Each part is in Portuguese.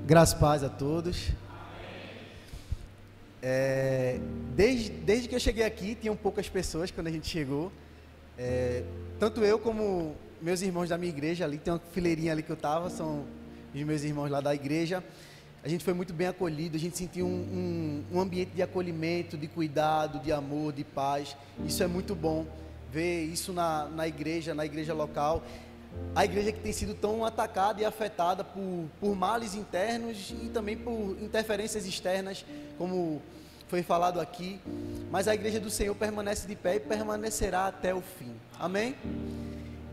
Graças e paz a todos. Desde que eu cheguei aqui, tinham poucas pessoas quando a gente chegou. Tanto eu como meus irmãos da minha igreja, ali tem uma fileirinha ali que eu estava, são os meus irmãos lá da igreja. A gente foi muito bem acolhido, a gente sentiu um ambiente de acolhimento, de cuidado, de amor, de paz. Isso é muito bom, ver isso na igreja local. A igreja que tem sido tão atacada e afetada por males internos e também por interferências externas, como foi falado aqui, mas a igreja do Senhor permanece de pé e permanecerá até o fim, amém?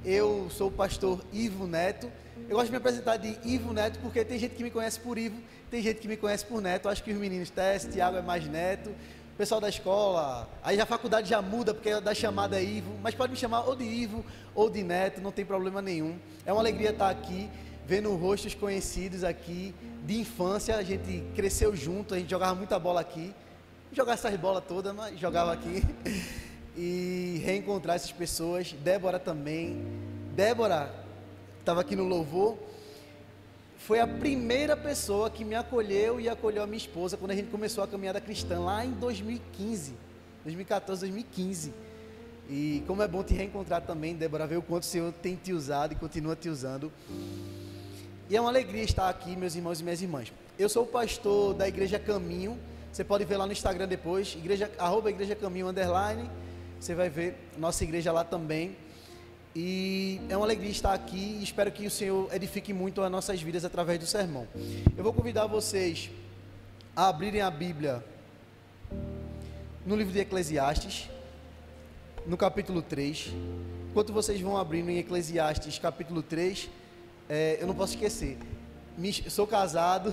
Eu sou o pastor Ivo Neto. Eu gosto de me apresentar de Ivo Neto porque tem gente que me conhece por Ivo, tem gente que me conhece por Neto. Acho que os meninos Tess, Tiago é mais Neto, o pessoal da escola, aí a faculdade já muda porque da chamada é Ivo, mas pode me chamar ou de Ivo ou de Neto, não tem problema nenhum. É uma alegria estar aqui, vendo rostos conhecidos aqui, de infância. A gente cresceu junto, a gente jogava muita bola aqui, jogava essas bolas todas, mas jogava aqui, e reencontrar essas pessoas. Débora também, Débora estava aqui no louvor, foi a primeira pessoa que me acolheu e acolheu a minha esposa quando a gente começou a caminhada cristã, lá em 2014, 2015. E como é bom te reencontrar também, Débora, ver o quanto o Senhor tem te usado e continua te usando. E é uma alegria estar aqui, meus irmãos e minhas irmãs. Eu sou o pastor da Igreja Caminho, você pode ver lá no Instagram depois, @Igreja Caminho _ você vai ver nossa igreja lá também. E é uma alegria estar aqui e espero que o Senhor edifique muito as nossas vidas através do sermão. Eu vou convidar vocês a abrirem a Bíblia no livro de Eclesiastes, no capítulo 3. Enquanto vocês vão abrindo em Eclesiastes capítulo 3, eu não posso esquecer, sou casado,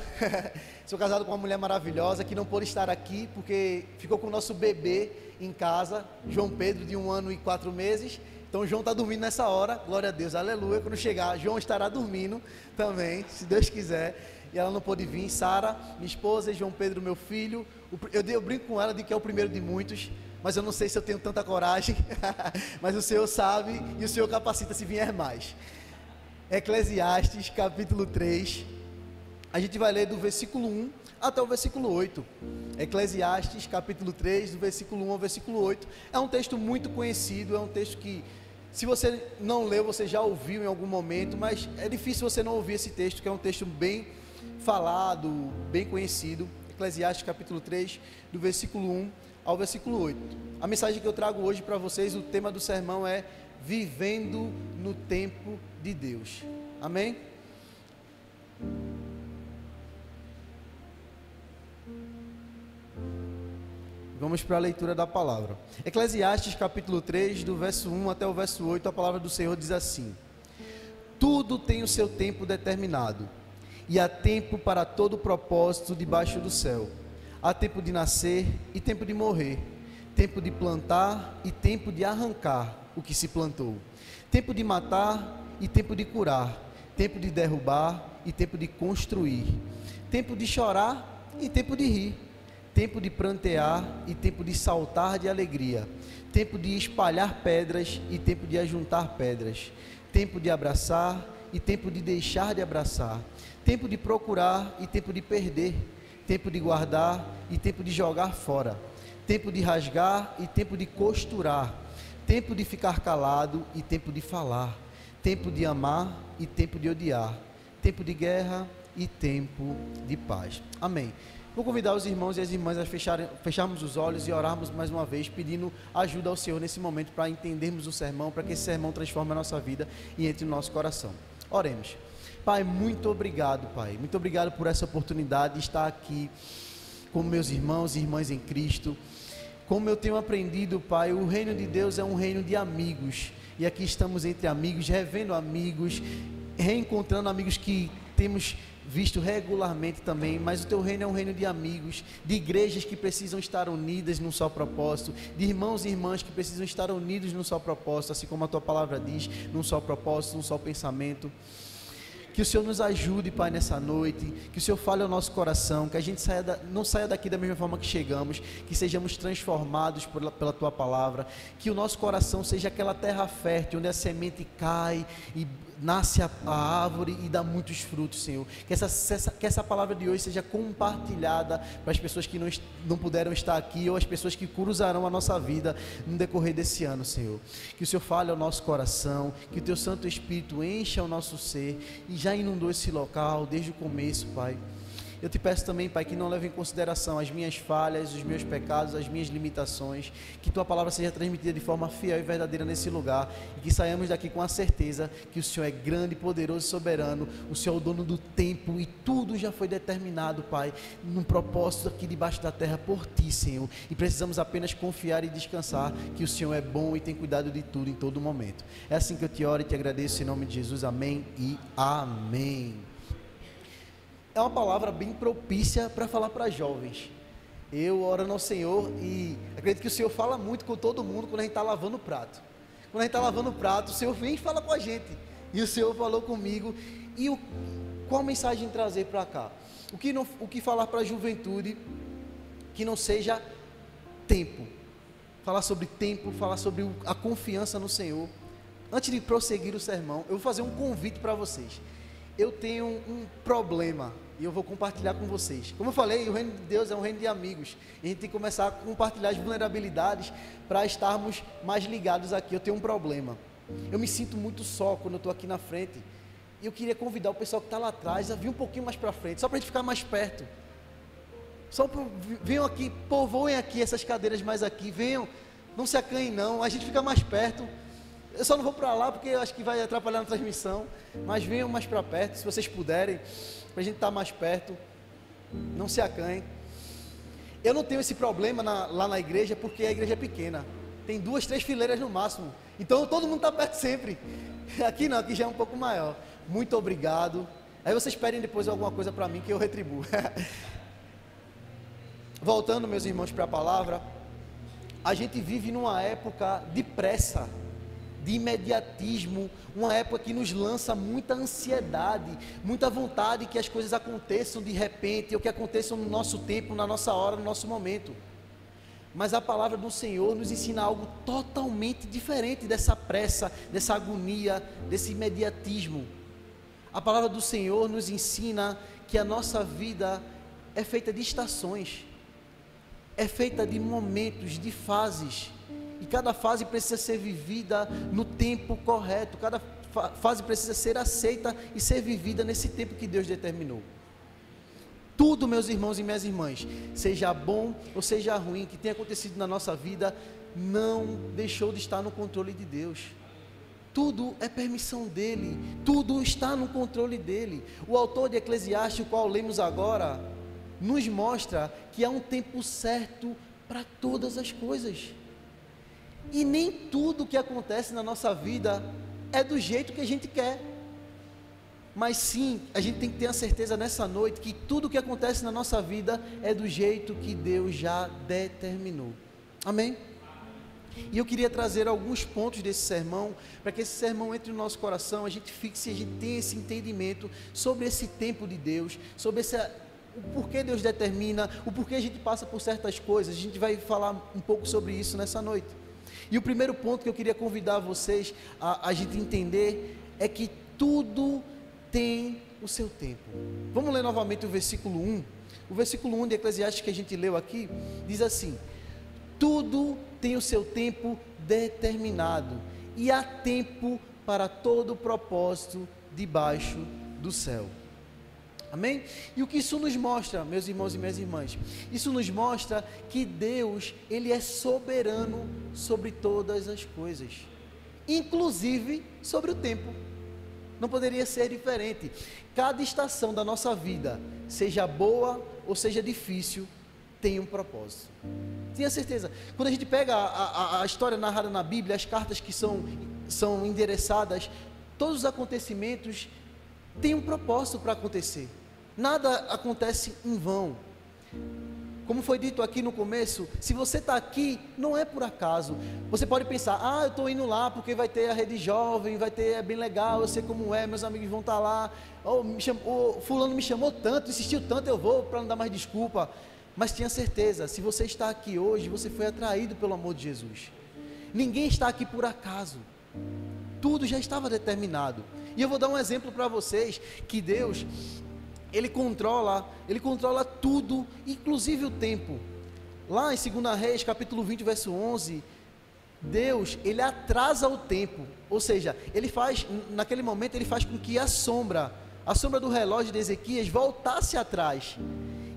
sou casado com uma mulher maravilhosa que não pôde estar aqui porque ficou com o nosso bebê em casa, João Pedro, de 1 ano e 4 meses. Então João está dormindo nessa hora, glória a Deus, aleluia. Quando chegar, João estará dormindo também, se Deus quiser. E ela não pôde vir. Sara, minha esposa, e João Pedro, meu filho. Eu brinco com ela de que é o primeiro de muitos, mas eu não sei se eu tenho tanta coragem. Mas o Senhor sabe e o Senhor capacita se vier mais. Eclesiastes capítulo 3, a gente vai ler do versículo 1 até o versículo 8. Eclesiastes capítulo 3, do versículo 1 ao versículo 8. É um texto muito conhecido, é um texto que, se você não leu, você já ouviu em algum momento, mas é difícil você não ouvir esse texto, que é um texto bem falado, bem conhecido. Eclesiastes capítulo 3, do versículo 1 ao versículo 8. A mensagem que eu trago hoje para vocês, o tema do sermão é Vivendo no Tempo de Deus. Amém? Vamos para a leitura da palavra. Eclesiastes capítulo 3, do verso 1 até o verso 8, a palavra do Senhor diz assim: Tudo tem o seu tempo determinado, e há tempo para todo propósito debaixo do céu. Há tempo de nascer e tempo de morrer, tempo de plantar e tempo de arrancar o que se plantou, tempo de matar e tempo de curar, tempo de derrubar e tempo de construir, tempo de chorar e tempo de rir, tempo de prantear e tempo de saltar de alegria, tempo de espalhar pedras e tempo de ajuntar pedras, tempo de abraçar e tempo de deixar de abraçar, tempo de procurar e tempo de perder, tempo de guardar e tempo de jogar fora, tempo de rasgar e tempo de costurar, tempo de ficar calado e tempo de falar, tempo de amar e tempo de odiar, tempo de guerra e tempo de paz. Amém. Vou convidar os irmãos e as irmãs a fecharmos os olhos e orarmos mais uma vez, pedindo ajuda ao Senhor nesse momento para entendermos o sermão, para que esse sermão transforme a nossa vida e entre no nosso coração. Oremos. Pai, muito obrigado, Pai. Muito obrigado por essa oportunidade de estar aqui com meus irmãos e irmãs em Cristo. Como eu tenho aprendido, Pai, o reino de Deus é um reino de amigos. E aqui estamos entre amigos, revendo amigos, reencontrando amigos que temos visto regularmente também, mas o teu reino é um reino de amigos, de igrejas que precisam estar unidas num só propósito, de irmãos e irmãs que precisam estar unidos num só propósito, assim como a tua palavra diz, num só propósito, num só pensamento. Que o Senhor nos ajude, Pai, nessa noite, que o Senhor fale ao nosso coração, que a gente não saia daqui da mesma forma que chegamos, que sejamos transformados pela Tua palavra, que o nosso coração seja aquela terra fértil, onde a semente cai e nasce a árvore e dá muitos frutos, Senhor. Que essa palavra de hoje seja compartilhada para as pessoas que não puderam estar aqui, ou as pessoas que cruzarão a nossa vida no decorrer desse ano, Senhor. Que o Senhor fale ao nosso coração, que o Teu Santo Espírito encha o nosso ser, e já inundou esse local desde o começo, Pai. Eu te peço também, Pai, que não leve em consideração as minhas falhas, os meus pecados, as minhas limitações, que Tua palavra seja transmitida de forma fiel e verdadeira nesse lugar, e que saiamos daqui com a certeza que o Senhor é grande, poderoso e soberano, o Senhor é o dono do tempo, e tudo já foi determinado, Pai, num propósito aqui debaixo da terra por Ti, Senhor, e precisamos apenas confiar e descansar que o Senhor é bom e tem cuidado de tudo em todo momento. É assim que eu te oro e te agradeço em nome de Jesus, amém e amém. É uma palavra bem propícia para falar para jovens. Eu oro ao Senhor e acredito que o Senhor fala muito com todo mundo quando a gente está lavando o prato. Quando a gente está lavando o prato, o Senhor vem e fala com a gente. E o Senhor falou comigo. E qual mensagem trazer para cá? O que falar para a juventude que não seja tempo? Falar sobre tempo, falar sobre a confiança no Senhor. Antes de prosseguir o sermão, eu vou fazer um convite para vocês. Eu tenho um problema e eu vou compartilhar com vocês. Como eu falei, o reino de Deus é um reino de amigos. E a gente tem que começar a compartilhar as vulnerabilidades para estarmos mais ligados aqui. Eu tenho um problema. Eu me sinto muito só quando eu estou aqui na frente. E eu queria convidar o pessoal que está lá atrás a vir um pouquinho mais para frente, só para a gente ficar mais perto. Venham aqui, povoem aqui essas cadeiras mais aqui. Venham, não se acanhem não, a gente fica mais perto. Eu só não vou para lá porque eu acho que vai atrapalhar na transmissão, mas venham mais para perto, se vocês puderem, para a gente estar mais perto, não se acanhem. Eu não tenho esse problema lá na igreja, porque a igreja é pequena, tem 2, 3 fileiras no máximo, então todo mundo está perto sempre. Aqui não, aqui já é um pouco maior. Muito obrigado. Aí vocês pedem depois alguma coisa para mim que eu retribuo. Voltando, meus irmãos, para a palavra, a gente vive numa época de pressa, de imediatismo, uma época que nos lança muita ansiedade, muita vontade que as coisas aconteçam de repente, ou que aconteçam no nosso tempo, na nossa hora, no nosso momento. Mas a palavra do Senhor nos ensina algo totalmente diferente dessa pressa, dessa agonia, desse imediatismo. A palavra do Senhor nos ensina que a nossa vida é feita de estações, é feita de momentos, de fases. E cada fase precisa ser vivida no tempo correto, cada fase precisa ser aceita e ser vivida nesse tempo que Deus determinou. Tudo, meus irmãos e minhas irmãs, seja bom ou seja ruim, que tenha acontecido na nossa vida, não deixou de estar no controle de Deus. Tudo é permissão dele, tudo está no controle dele. O autor de Eclesiastes, o qual lemos agora, nos mostra que há um tempo certo para todas as coisas. E nem tudo que acontece na nossa vida é do jeito que a gente quer. Mas sim, a gente tem que ter a certeza nessa noite que tudo que acontece na nossa vida é do jeito que Deus já determinou. Amém? E eu queria trazer alguns pontos desse sermão, para que esse sermão entre no nosso coração, a gente fixe, a gente tenha esse entendimento sobre esse tempo de Deus, sobre o porquê Deus determina, o porquê a gente passa por certas coisas. A gente vai falar um pouco sobre isso nessa noite. E o primeiro ponto que eu queria convidar vocês a gente entender é que tudo tem o seu tempo. Vamos ler novamente o versículo 1. O versículo 1 de Eclesiastes que a gente leu aqui, diz assim: tudo tem o seu tempo determinado, e há tempo para todo propósito debaixo do céu. Amém? E o que isso nos mostra, meus irmãos e minhas irmãs? Isso nos mostra que Deus, Ele é soberano sobre todas as coisas, inclusive sobre o tempo. Não poderia ser diferente. Cada estação da nossa vida, seja boa ou seja difícil, tem um propósito. Tenha certeza. Quando a gente pega a história narrada na Bíblia, as cartas que são endereçadas, todos os acontecimentos têm um propósito para acontecer. Nada acontece em vão. Como foi dito aqui no começo, se você está aqui, não é por acaso. Você pode pensar, eu estou indo lá porque vai ter a rede jovem, é bem legal, eu sei como é, meus amigos vão estar lá, fulano me chamou tanto, insistiu tanto, eu vou para não dar mais desculpa. Mas tenha certeza, se você está aqui hoje, você foi atraído pelo amor de Jesus. Ninguém está aqui por acaso. Tudo já estava determinado. E eu vou dar um exemplo para vocês, que Deus, Ele controla tudo, inclusive o tempo. Lá em 2 Reis, capítulo 20, verso 11, Deus, Ele atrasa o tempo, ou seja, naquele momento, Ele faz com que a sombra do relógio de Ezequias voltasse atrás.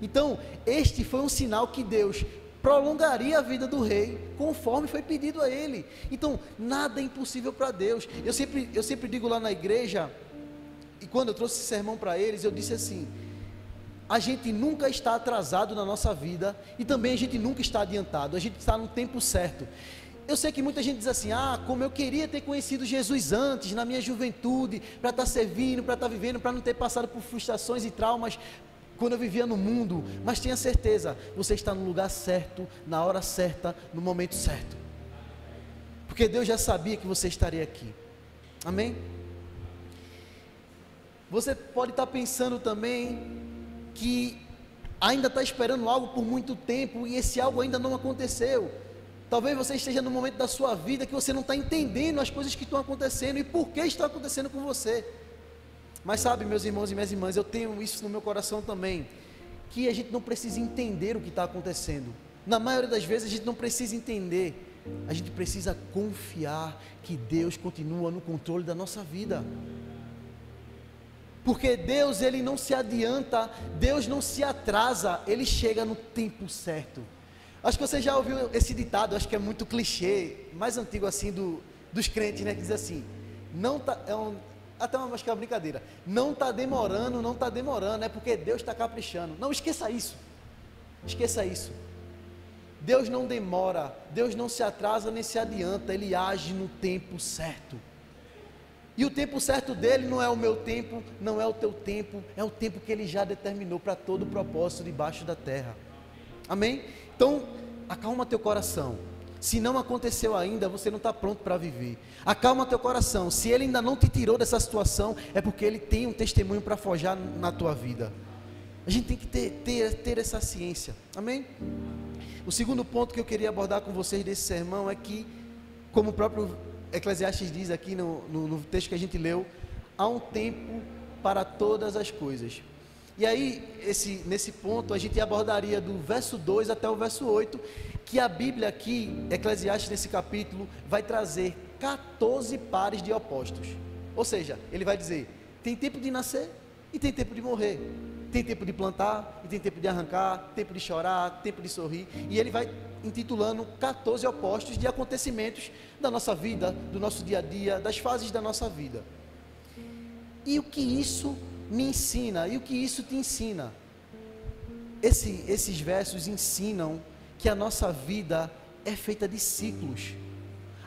Então, este foi um sinal que Deus prolongaria a vida do rei, conforme foi pedido a ele. Então, nada é impossível para Deus. Eu sempre digo lá na igreja, e quando eu trouxe esse sermão para eles, eu disse assim: a gente nunca está atrasado na nossa vida, e também a gente nunca está adiantado, a gente está no tempo certo. Eu sei que muita gente diz assim, como eu queria ter conhecido Jesus antes, na minha juventude, para estar servindo, para estar vivendo, para não ter passado por frustrações e traumas, quando eu vivia no mundo. Mas tenha certeza, você está no lugar certo, na hora certa, no momento certo, porque Deus já sabia que você estaria aqui. Amém? Você pode estar pensando também que ainda está esperando algo por muito tempo, e esse algo ainda não aconteceu. Talvez você esteja no momento da sua vida que você não está entendendo as coisas que estão acontecendo, e por que estão acontecendo com você. Mas sabe, meus irmãos e minhas irmãs, eu tenho isso no meu coração também, que a gente não precisa entender o que está acontecendo. Na maioria das vezes a gente não precisa entender, a gente precisa confiar que Deus continua no controle da nossa vida. Porque Deus, Ele não se adianta, Deus não se atrasa, Ele chega no tempo certo. Acho que você já ouviu esse ditado, acho que é muito clichê, mais antigo assim dos crentes, né, que diz assim, até acho que é uma brincadeira, não está demorando, é porque Deus está caprichando. Não, esqueça isso, Deus não demora, Deus não se atrasa nem se adianta, Ele age no tempo certo, e o tempo certo dEle não é o meu tempo, não é o teu tempo, é o tempo que Ele já determinou para todo o propósito debaixo da terra. Amém? Então, acalma teu coração. Se não aconteceu ainda, você não está pronto para viver. Acalma teu coração. Se Ele ainda não te tirou dessa situação, é porque Ele tem um testemunho para forjar na tua vida. A gente tem que ter essa ciência. Amém? O segundo ponto que eu queria abordar com vocês desse sermão é que, como o próprio Eclesiastes diz aqui no texto que a gente leu, há um tempo para todas as coisas. E aí, nesse ponto, a gente abordaria do verso 2 até o verso 8, que a Bíblia aqui, Eclesiastes, nesse capítulo, vai trazer 14 pares de opostos. Ou seja, ele vai dizer, tem tempo de nascer e tem tempo de morrer. Tem tempo de plantar e tem tempo de arrancar, tempo de chorar, tempo de sorrir. E ele vai intitulando 14 opostos de acontecimentos da nossa vida, do nosso dia a dia, das fases da nossa vida. E o que isso me ensina, e o que isso te ensina? Esses versos ensinam que a nossa vida é feita de ciclos.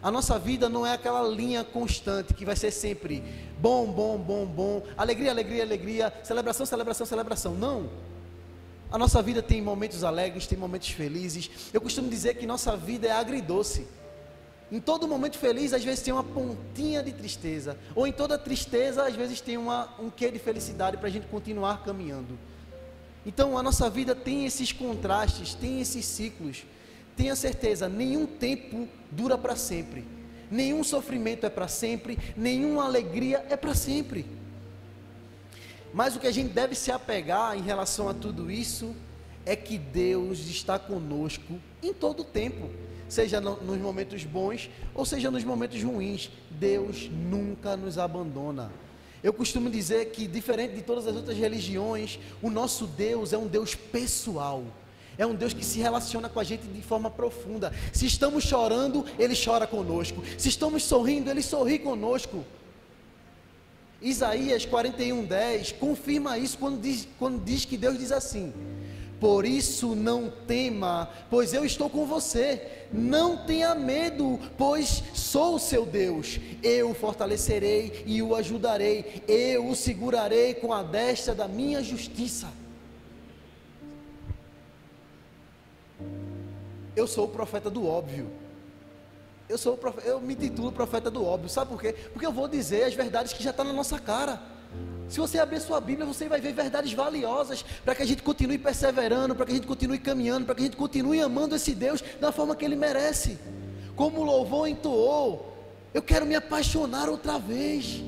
A nossa vida não é aquela linha constante que vai ser sempre bom, alegria, celebração. Não. A nossa vida tem momentos alegres, tem momentos felizes. Eu costumo dizer que nossa vida é agridoce. Em todo momento feliz, às vezes tem uma pontinha de tristeza, ou em toda tristeza, às vezes tem um quê de felicidade para a gente continuar caminhando. Então a nossa vida tem esses contrastes, tem esses ciclos. Tenha certeza, nenhum tempo dura para sempre, nenhum sofrimento é para sempre, nenhuma alegria é para sempre. Mas o que a gente deve se apegar em relação a tudo isso é que Deus está conosco em todo o tempo, seja nos momentos bons ou seja nos momentos ruins. Deus nunca nos abandona. Eu costumo dizer que, diferente de todas as outras religiões, o nosso Deus é um Deus pessoal, é um Deus que se relaciona com a gente de forma profunda. Se estamos chorando, Ele chora conosco. Se estamos sorrindo, Ele sorri conosco. Isaías 41:10 confirma isso quando diz que Deus diz assim: por isso não tema, pois eu estou com você. Não tenha medo, pois sou o seu Deus. Eu o fortalecerei e o ajudarei. Eu o segurarei com a destra da minha justiça. eu sou o profeta do óbvio. Eu me titulo profeta do óbvio. Sabe por quê? Porque eu vou dizer as verdades que já estão na nossa cara. Se você abrir sua Bíblia, você vai ver verdades valiosas para que a gente continue perseverando, para que a gente continue caminhando, para que a gente continue amando esse Deus da forma que Ele merece. Como o louvor entoou, eu quero me apaixonar outra vez.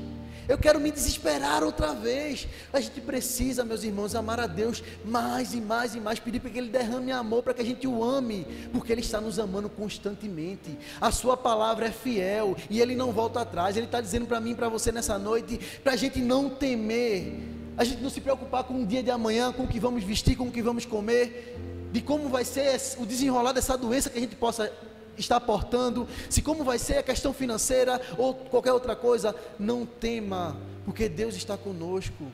Eu quero me desesperar outra vez. A gente precisa, meus irmãos, amar a Deus mais e mais e mais, pedir para que Ele derrame amor, para que a gente o ame, porque Ele está nos amando constantemente. A sua palavra é fiel e Ele não volta atrás. Ele está dizendo para mim e para você nessa noite, para a gente não temer, a gente não se preocupar com o dia de amanhã, com o que vamos vestir, com o que vamos comer, de como vai ser o desenrolar dessa doença que a gente possa está portando, se como vai ser a questão financeira ou qualquer outra coisa. Não tema, porque Deus está conosco.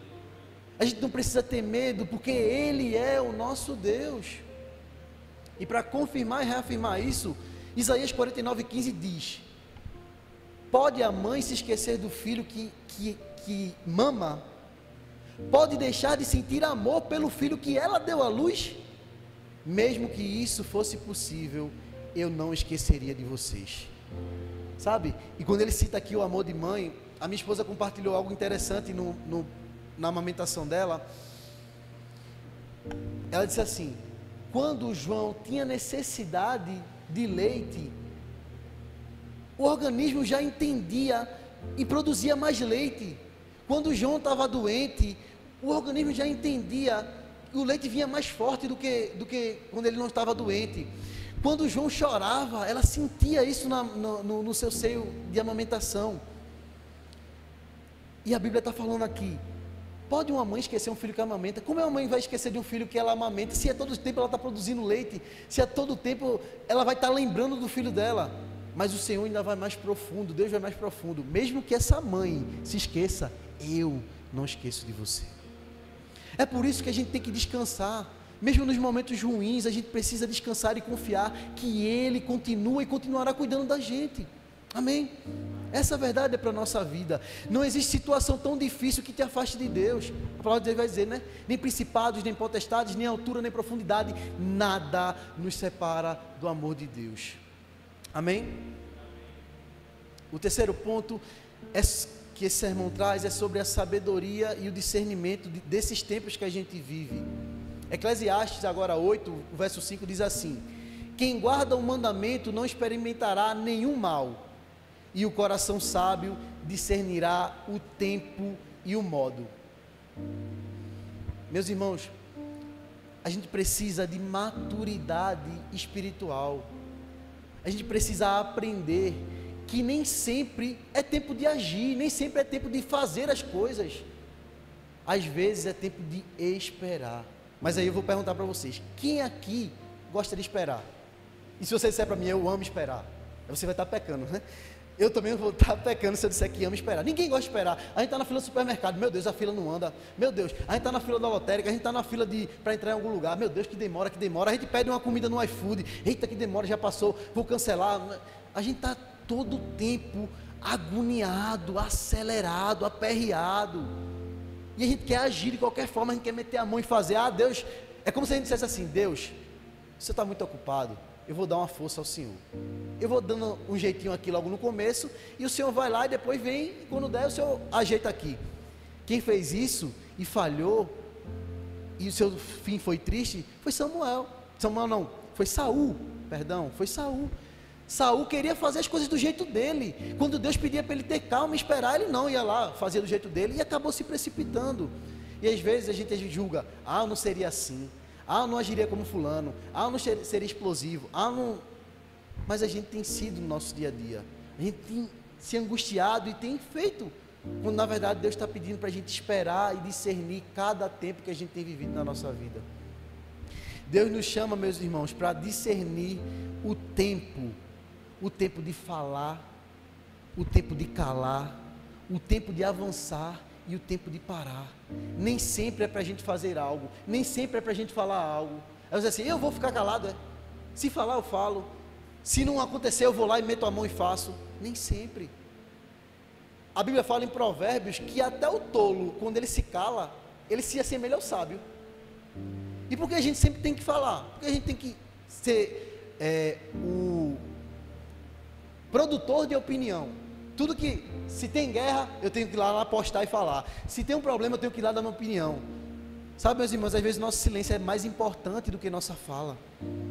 A gente não precisa ter medo, porque Ele é o nosso Deus. E para confirmar e reafirmar isso, Isaías 49:15 diz: pode a mãe se esquecer do filho que mama? Pode deixar de sentir amor pelo filho que ela deu à luz? Mesmo que isso fosse possível, eu não esqueceria de vocês. Sabe? E quando ele cita aqui o amor de mãe, a minha esposa compartilhou algo interessante na amamentação dela. Ela disse assim: quando João tinha necessidade de leite, o organismo já entendia e produzia mais leite. Quando João estava doente, o organismo já entendia, o leite vinha mais forte do que quando ele não estava doente. Quando João chorava, ela sentia isso no seu seio de amamentação. E a Bíblia está falando aqui: pode uma mãe esquecer um filho que amamenta? Como a mãe vai esquecer de um filho que ela amamenta, se a todo tempo ela está produzindo leite, se a todo tempo ela vai estar lembrando do filho dela? Mas o Senhor ainda vai mais profundo, Deus vai mais profundo. Mesmo que essa mãe se esqueça, eu não esqueço de você. É por isso que a gente tem que descansar. Mesmo nos momentos ruins, a gente precisa descansar e confiar que Ele continua e continuará cuidando da gente. Amém? Essa verdade é para a nossa vida. Não existe situação tão difícil que te afaste de Deus. A palavra de Deus vai dizer, né? Nem principados, nem potestades, nem altura, nem profundidade, nada nos separa do amor de Deus. Amém? O terceiro ponto que esse sermão traz é sobre a sabedoria e o discernimento desses tempos que a gente vive. Eclesiastes agora 8, o verso 5 diz assim: quem guarda o mandamento não experimentará nenhum mal, e o coração sábio discernirá o tempo e o modo. Meus irmãos, a gente precisa de maturidade espiritual. A gente precisa aprender que nem sempre é tempo de agir, nem sempre é tempo de fazer as coisas. Às vezes é tempo de esperar. Mas aí eu vou perguntar para vocês: quem aqui gosta de esperar? E se você disser para mim, eu amo esperar, você vai estar pecando, né? Eu também vou estar pecando se eu disser que amo esperar. Ninguém gosta de esperar. A gente está na fila do supermercado, meu Deus, a fila não anda. Meu Deus, a gente está na fila da lotérica, a gente está na fila para entrar em algum lugar. Meu Deus, que demora, que demora. A gente pede uma comida no iFood, eita, que demora, já passou, vou cancelar. A gente está todo o tempo agoniado, acelerado, aperreado. E a gente quer agir de qualquer forma, a gente quer meter a mão e fazer. Ah, Deus, é como se a gente dissesse assim: Deus, você está muito ocupado, eu vou dar uma força ao Senhor. Eu vou dando um jeitinho aqui logo no começo, e o Senhor vai lá e depois vem, e quando der, o Senhor ajeita aqui. Quem fez isso e falhou, e o seu fim foi triste, foi Samuel. Samuel não, foi Saul, perdão, foi Saul. Saul queria fazer as coisas do jeito dele. Quando Deus pedia para ele ter calma e esperar, ele não ia lá fazer do jeito dele e acabou se precipitando. E às vezes a gente julga: ah, eu não seria assim, ah, eu não agiria como fulano, ah, eu não seria explosivo, ah, não. Mas a gente tem sido no nosso dia a dia, a gente tem se angustiado e tem feito, quando na verdade Deus está pedindo para a gente esperar e discernir cada tempo que a gente tem vivido na nossa vida. Deus nos chama, meus irmãos, para discernir o tempo de falar, o tempo de calar, o tempo de avançar e o tempo de parar. Nem sempre é para a gente fazer algo, nem sempre é para a gente falar algo. Aí você diz assim: eu vou ficar calado, se falar eu falo, se não acontecer eu vou lá e meto a mão e faço. Nem sempre. A Bíblia fala em Provérbios que até o tolo, quando ele se cala, ele se assemelha ao sábio. E por que a gente sempre tem que falar? Porque a gente tem que ser o produtor de opinião. Tudo que, se tem guerra, eu tenho que ir lá postar e falar. Se tem um problema, eu tenho que ir lá dar minha opinião. Sabe, meus irmãos, às vezes nosso silêncio é mais importante do que nossa fala.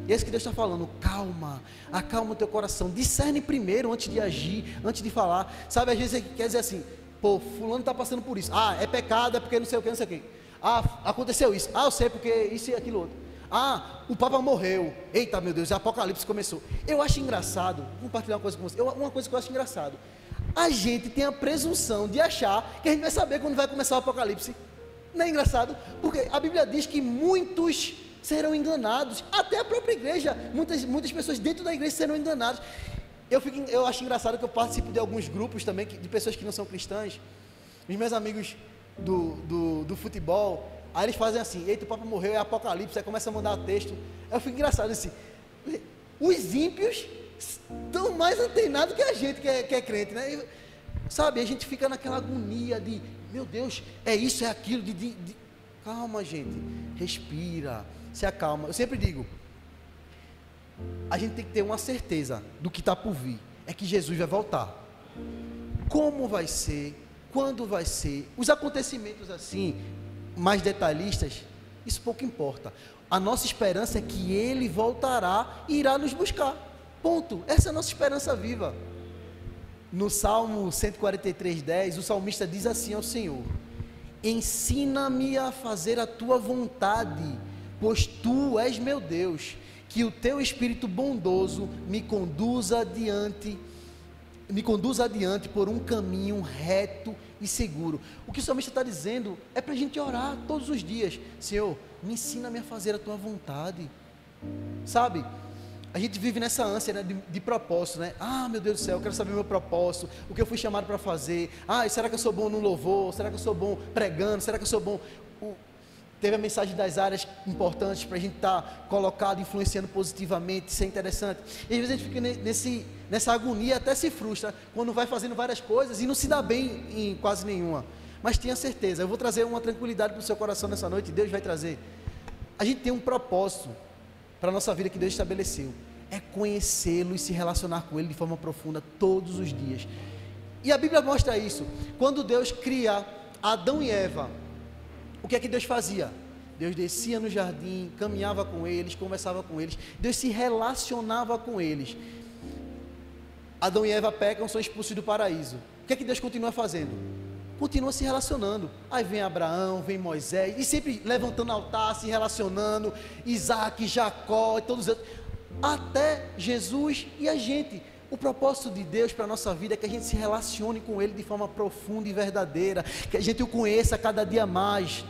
E é isso que Deus está falando. Calma, acalma o teu coração. Discerne primeiro antes de agir, antes de falar. Sabe, às vezes você quer dizer assim, pô, fulano está passando por isso. Ah, é pecado, é porque não sei o que, não sei o que. Ah, aconteceu isso. Ah, eu sei porque isso e aquilo outro. Ah, o Papa morreu. Eita, meu Deus, o Apocalipse começou. Eu acho engraçado, vou compartilhar uma coisa com você. Uma coisa que eu acho engraçado. A gente tem a presunção de achar que a gente vai saber quando vai começar o Apocalipse. Não é engraçado? Porque a Bíblia diz que muitos serão enganados. Até a própria igreja, muitas pessoas dentro da igreja serão enganadas. Eu acho engraçado que eu participo de alguns grupos também, de pessoas que não são cristãs. Os meus amigos do futebol, aí eles fazem assim, eita, o Papa morreu, é Apocalipse, aí começa a mandar texto. Eu fico engraçado assim, os ímpios estão mais antenados que a gente que é crente, né? Sabe, a gente fica naquela agonia de, meu Deus, é isso, é aquilo, calma, gente, respira, se acalma. Eu sempre digo, a gente tem que ter uma certeza do que está por vir, é que Jesus vai voltar. Como vai ser, quando vai ser, os acontecimentos assim, mais detalhistas, isso pouco importa. A nossa esperança é que Ele voltará e irá nos buscar, ponto. Essa é a nossa esperança viva. No Salmo 143:10, o salmista diz assim ao Senhor: ensina-me a fazer a tua vontade, pois tu és meu Deus, que o teu Espírito bondoso me conduza adiante por um caminho reto e seguro. O que o salmista está dizendo é para a gente orar todos os dias: Senhor, me ensina-me a fazer a tua vontade. Sabe, a gente vive nessa ânsia, né, de propósito, né? Ah, meu Deus do céu, eu quero saber o meu propósito, o que eu fui chamado para fazer. Ah, será que eu sou bom no louvor? Será que eu sou bom pregando? Será que eu sou bom? Teve a mensagem das áreas importantes para a gente estar colocado, influenciando positivamente, isso é interessante. E às vezes a gente fica nessa agonia, até se frustra, quando vai fazendo várias coisas e não se dá bem em quase nenhuma. Mas tenha certeza, eu vou trazer uma tranquilidade para o seu coração nessa noite, Deus vai trazer. A gente tem um propósito para a nossa vida que Deus estabeleceu, é conhecê-lo e se relacionar com Ele de forma profunda todos os dias. E a Bíblia mostra isso. Quando Deus cria Adão e Eva, o que é que Deus fazia? Deus descia no jardim, caminhava com eles, conversava com eles, Deus se relacionava com eles. Adão e Eva pecam, são expulsos do paraíso. O que é que Deus continua fazendo? Continua se relacionando. Aí vem Abraão, vem Moisés, e sempre levantando altar, se relacionando, Isaac, Jacó e todos eles, até Jesus e a gente. O propósito de Deus para a nossa vida é que a gente se relacione com Ele de forma profunda e verdadeira, que a gente o conheça cada dia mais.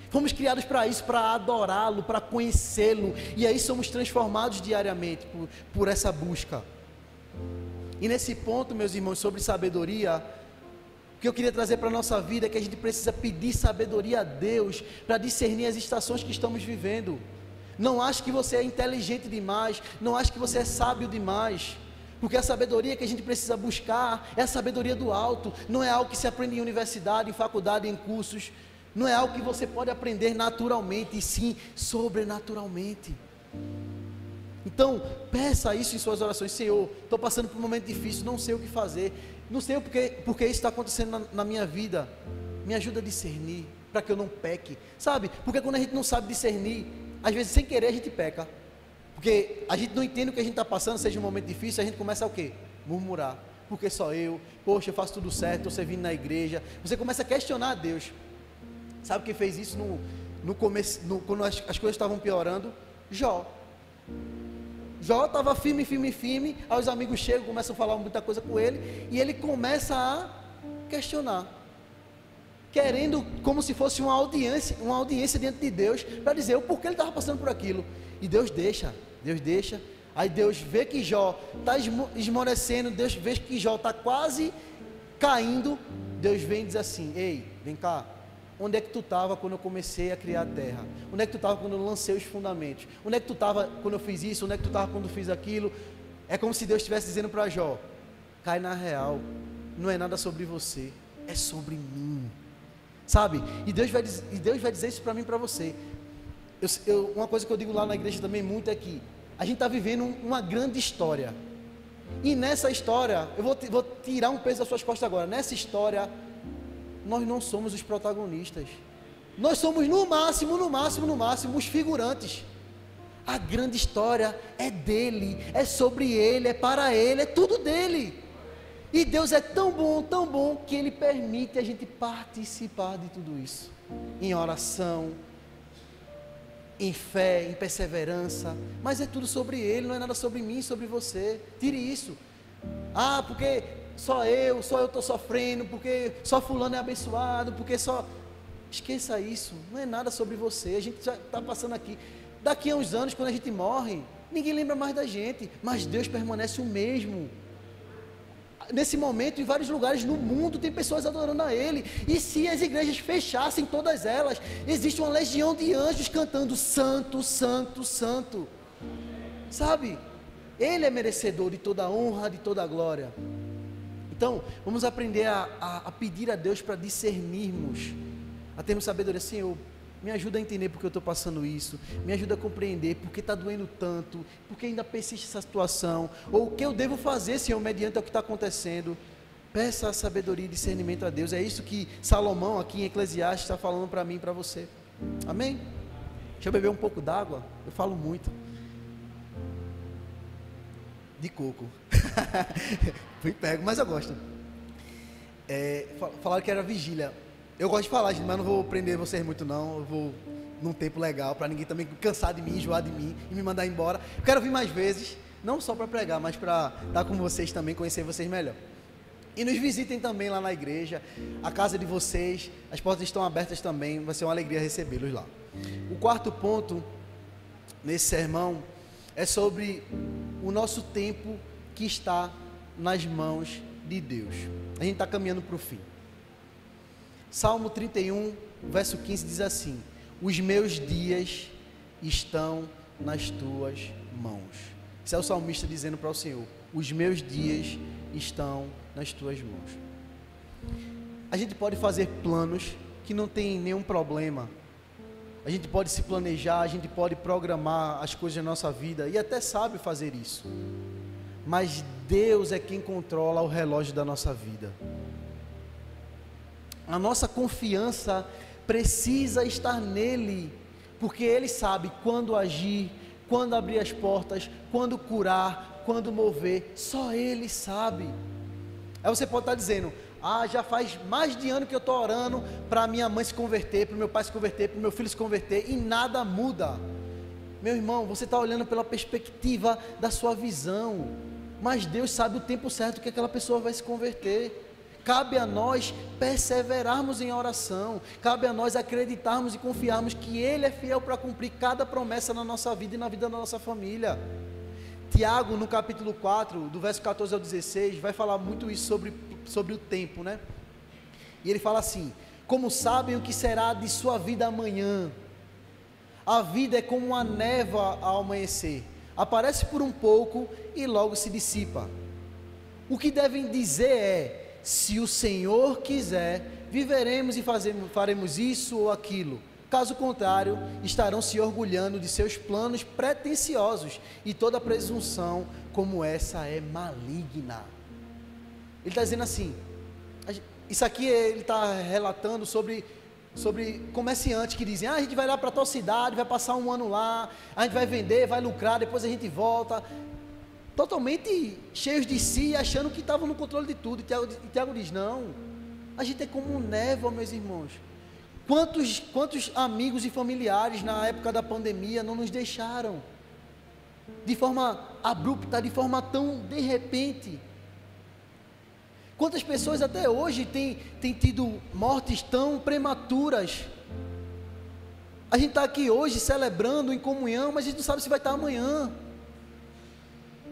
Fomos criados para isso, para adorá-lo, para conhecê-lo, e aí somos transformados diariamente por essa busca. E nesse ponto, meus irmãos, sobre sabedoria, o que eu queria trazer para a nossa vida é que a gente precisa pedir sabedoria a Deus para discernir as estações que estamos vivendo. Não ache que você é inteligente demais, não ache que você é sábio demais, porque a sabedoria que a gente precisa buscar é a sabedoria do alto, não é algo que se aprende em universidade, em faculdade, em cursos, não é algo que você pode aprender naturalmente, e sim sobrenaturalmente. Então, peça isso em suas orações: Senhor, estou passando por um momento difícil, não sei o que fazer, não sei porque isso está acontecendo na minha vida, me ajuda a discernir, para que eu não peque, sabe? Porque quando a gente não sabe discernir, às vezes sem querer a gente peca, porque a gente não entende o que a gente está passando, seja um momento difícil, a gente começa a o quê? Murmurar, porque só eu, poxa, eu faço tudo certo, estou servindo na igreja, você começa a questionar a Deus. Sabe quem fez isso no começo, quando as coisas estavam piorando? Jó estava firme, aí os amigos chegam, começam a falar muita coisa com ele, e ele começa a questionar, querendo como se fosse uma audiência diante de Deus, para dizer o porquê ele estava passando por aquilo, e Deus deixa, aí Deus vê que Jó está esmorecendo, Deus vê que Jó está quase caindo, Deus vem e diz assim: ei, vem cá, onde é que tu estava quando eu comecei a criar a terra? Onde é que tu estava quando eu lancei os fundamentos? Onde é que tu estava quando eu fiz isso? Onde é que tu estava quando eu fiz aquilo? É como se Deus estivesse dizendo para Jó: cai na real, não é nada sobre você, é sobre mim, sabe? E Deus vai dizer isso para mim e para você. Uma coisa que eu digo lá na igreja também muito é que a gente está vivendo uma grande história. E nessa história, eu vou tirar um peso das suas costas agora. Nessa história, nós não somos os protagonistas. Nós somos no máximo os figurantes. A grande história é dele, é sobre ele, é para ele, é tudo dele. E Deus é tão bom, que Ele permite a gente participar de tudo isso. Em oração, em fé, em perseverança. Mas é tudo sobre Ele, não é nada sobre mim, sobre você. Tire isso. Ah, porque só eu estou sofrendo, porque só fulano é abençoado, porque só... Esqueça isso, não é nada sobre você. A gente já está passando aqui. Daqui a uns anos, quando a gente morre, ninguém lembra mais da gente, mas Deus permanece o mesmo. Nesse momento, em vários lugares no mundo, tem pessoas adorando a Ele, e se as igrejas fechassem todas elas, existe uma legião de anjos cantando Santo, Santo, Santo, sabe? Ele é merecedor de toda a honra, de toda a glória. Então, vamos aprender a pedir a Deus para discernirmos, a termos sabedoria. Senhor, me ajuda a entender porque eu estou passando isso, me ajuda a compreender porque está doendo tanto, porque ainda persiste essa situação, ou o que eu devo fazer, Senhor, mediante o que está acontecendo. Peça a sabedoria e discernimento a Deus. É isso que Salomão aqui em Eclesiastes está falando para mim e para você. Amém? Deixa eu beber um pouco d'água, eu falo muito. De coco. Fui pego, mas eu gosto. Falaram que era vigília. Eu gosto de falar, gente, mas não vou prender vocês muito não. Eu vou num tempo legal, para ninguém também cansar de mim, enjoar de mim e me mandar embora. Eu quero vir mais vezes, não só para pregar, mas para estar com vocês também, conhecer vocês melhor. E nos visitem também lá na igreja, a casa de vocês, as portas estão abertas também, vai ser uma alegria recebê-los lá. O quarto ponto nesse sermão é sobre o nosso tempo que está nas mãos de Deus. A gente está caminhando para o fim. Salmo 31, verso 15 diz assim: os meus dias estão nas tuas mãos. Esse é o salmista dizendo para o Senhor: os meus dias estão nas tuas mãos. A gente pode fazer planos que não tem nenhum problema. A gente pode se planejar, a gente pode programar as coisas da nossa vida e até sabe fazer isso. Mas Deus é quem controla o relógio da nossa vida. A nossa confiança precisa estar nele, porque Ele sabe quando agir, quando abrir as portas, quando curar, quando mover, só Ele sabe. Aí você pode estar dizendo: ah, já faz mais de ano que eu estou orando para minha mãe se converter, para o meu pai se converter, para o meu filho se converter, e nada muda. Meu irmão, você está olhando pela perspectiva da sua visão, mas Deus sabe o tempo certo que aquela pessoa vai se converter. Cabe a nós perseverarmos em oração, cabe a nós acreditarmos e confiarmos que Ele é fiel para cumprir cada promessa na nossa vida e na vida da nossa família. Tiago, no capítulo 4, do verso 14 ao 16, vai falar muito isso sobre o tempo, né? E ele fala assim: como sabem o que será de sua vida amanhã? A vida é como uma névoa ao amanhecer, aparece por um pouco e logo se dissipa. O que devem dizer é: se o Senhor quiser, viveremos e faremos isso ou aquilo. Caso contrário, estarão se orgulhando de seus planos pretensiosos, e toda presunção como essa é maligna. Ele está dizendo assim, isso aqui ele está relatando sobre comerciantes que dizem: ah, a gente vai lá para tal cidade, vai passar um ano lá, a gente vai vender, vai lucrar, depois a gente volta. Totalmente cheios de si, achando que estavam no controle de tudo. E Tiago diz: não, a gente é como névoa, meus irmãos. Quantos amigos e familiares na época da pandemia não nos deixaram? De forma abrupta, de forma tão de repente. Quantas pessoas até hoje têm tido mortes tão prematuras? A gente está aqui hoje celebrando em comunhão, mas a gente não sabe se vai estar amanhã.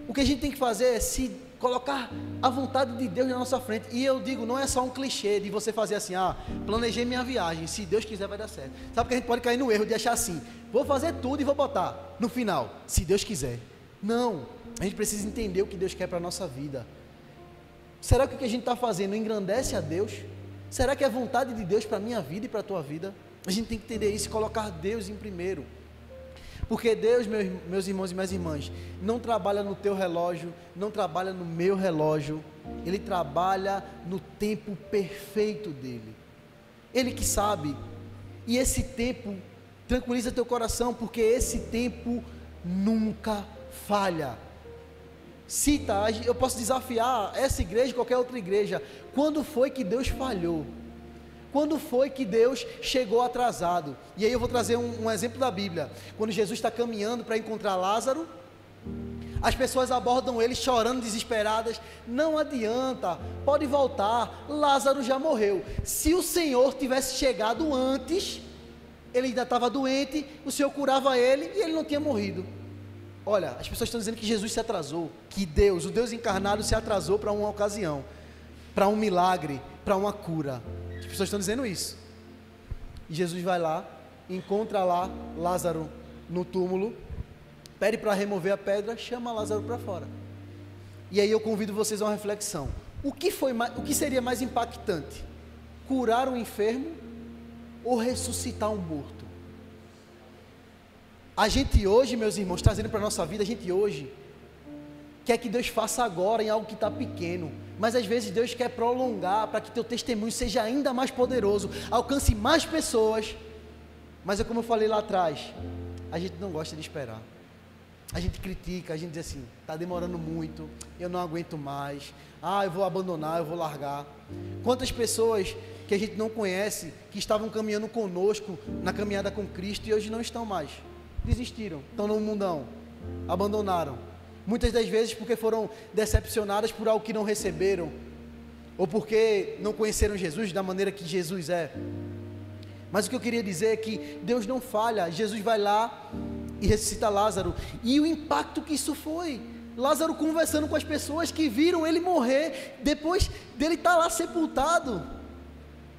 O que a gente tem que fazer é se colocar a vontade de Deus na nossa frente. E eu digo, não é só um clichê de você fazer assim: ah, planejei minha viagem, se Deus quiser vai dar certo. Sabe que a gente pode cair no erro de achar assim: vou fazer tudo e vou botar no final, se Deus quiser. Não, a gente precisa entender o que Deus quer para a nossa vida. Será que o que a gente está fazendo engrandece a Deus? Será que é a vontade de Deus para a minha vida e para a tua vida? A gente tem que entender isso e colocar Deus em primeiro. Porque Deus, meus irmãos e minhas irmãs, não trabalha no teu relógio, não trabalha no meu relógio, Ele trabalha no tempo perfeito dEle. Ele que sabe, e esse tempo, tranquiliza teu coração, porque esse tempo nunca falha. Cita, eu posso desafiar essa igreja, qualquer outra igreja, quando foi que Deus falhou? Quando foi que Deus chegou atrasado? E aí eu vou trazer um exemplo da Bíblia. Quando Jesus está caminhando para encontrar Lázaro, as pessoas abordam ele chorando, desesperadas. Não adianta, pode voltar, Lázaro já morreu. Se o Senhor tivesse chegado antes, ele ainda estava doente, o Senhor curava ele e ele não tinha morrido. Olha, as pessoas estão dizendo que Jesus se atrasou, que Deus, o Deus encarnado, se atrasou para uma ocasião, para um milagre, para uma cura. As pessoas estão dizendo isso. E Jesus vai lá, encontra lá Lázaro no túmulo, pede para remover a pedra, chama Lázaro para fora. E aí eu convido vocês a uma reflexão. O que seria mais impactante? Curar um enfermo ou ressuscitar um morto? A gente hoje, meus irmãos, trazendo para a nossa vida, a gente hoje quer que Deus faça agora em algo que está pequeno, mas às vezes Deus quer prolongar para que teu testemunho seja ainda mais poderoso, alcance mais pessoas. Mas é como eu falei lá atrás, a gente não gosta de esperar, a gente critica, a gente diz assim, está demorando muito, eu não aguento mais, eu vou abandonar, eu vou largar. Quantas pessoas que a gente não conhece, que estavam caminhando conosco na caminhada com Cristo e hoje não estão mais, desistiram, estão no mundão, abandonaram. Muitas das vezes porque foram decepcionadas por algo que não receberam, ou porque não conheceram Jesus da maneira que Jesus é. Mas o que eu queria dizer é que Deus não falha. Jesus vai lá e ressuscita Lázaro, e o impacto que isso foi, Lázaro conversando com as pessoas que viram ele morrer, depois dele estar lá sepultado.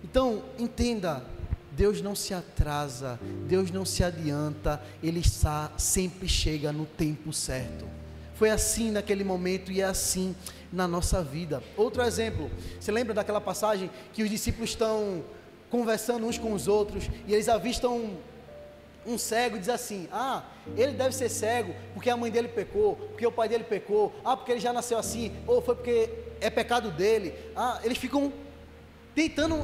Então, entenda, Deus não se atrasa, Deus não se adianta, Ele sempre chega no tempo certo. Foi assim naquele momento e é assim na nossa vida. Outro exemplo, você lembra daquela passagem que os discípulos estão conversando uns com os outros e eles avistam um cego e dizem assim, ele deve ser cego porque a mãe dele pecou, porque o pai dele pecou, porque ele já nasceu assim, ou foi porque é pecado dele. Eles ficam tentando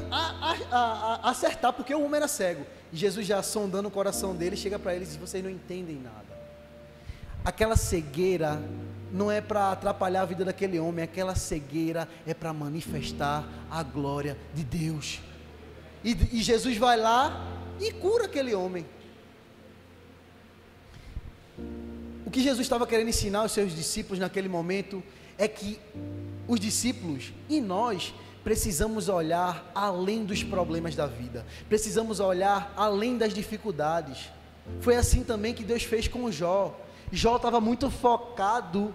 acertar porque o homem era cego, e Jesus já sondando o coração dele, chega para eles e diz, vocês não entendem nada. Aquela cegueira não é para atrapalhar a vida daquele homem, aquela cegueira é para manifestar a glória de Deus, e Jesus vai lá e cura aquele homem. O que Jesus estava querendo ensinar aos seus discípulos naquele momento é que os discípulos e nós precisamos olhar além dos problemas da vida, precisamos olhar além das dificuldades. Foi assim também que Deus fez com Jó. Jó estava muito focado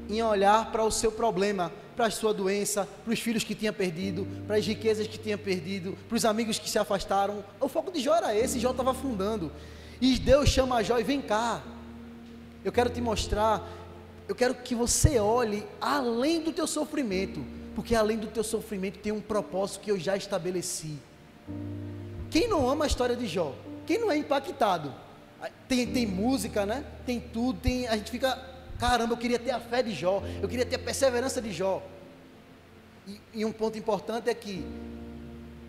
em olhar para o seu problema, para a sua doença, para os filhos que tinha perdido, para as riquezas que tinha perdido, para os amigos que se afastaram. O foco de Jó era esse, Jó estava afundando. E Deus chama Jó e vem cá, eu quero te mostrar, eu quero que você olhe além do teu sofrimento, porque além do teu sofrimento tem um propósito que eu já estabeleci. Quem não ama a história de Jó? Quem não é impactado? Tem música, né? Tem tudo, a gente fica, caramba, eu queria ter a fé de Jó, eu queria ter a perseverança de Jó. E um ponto importante é que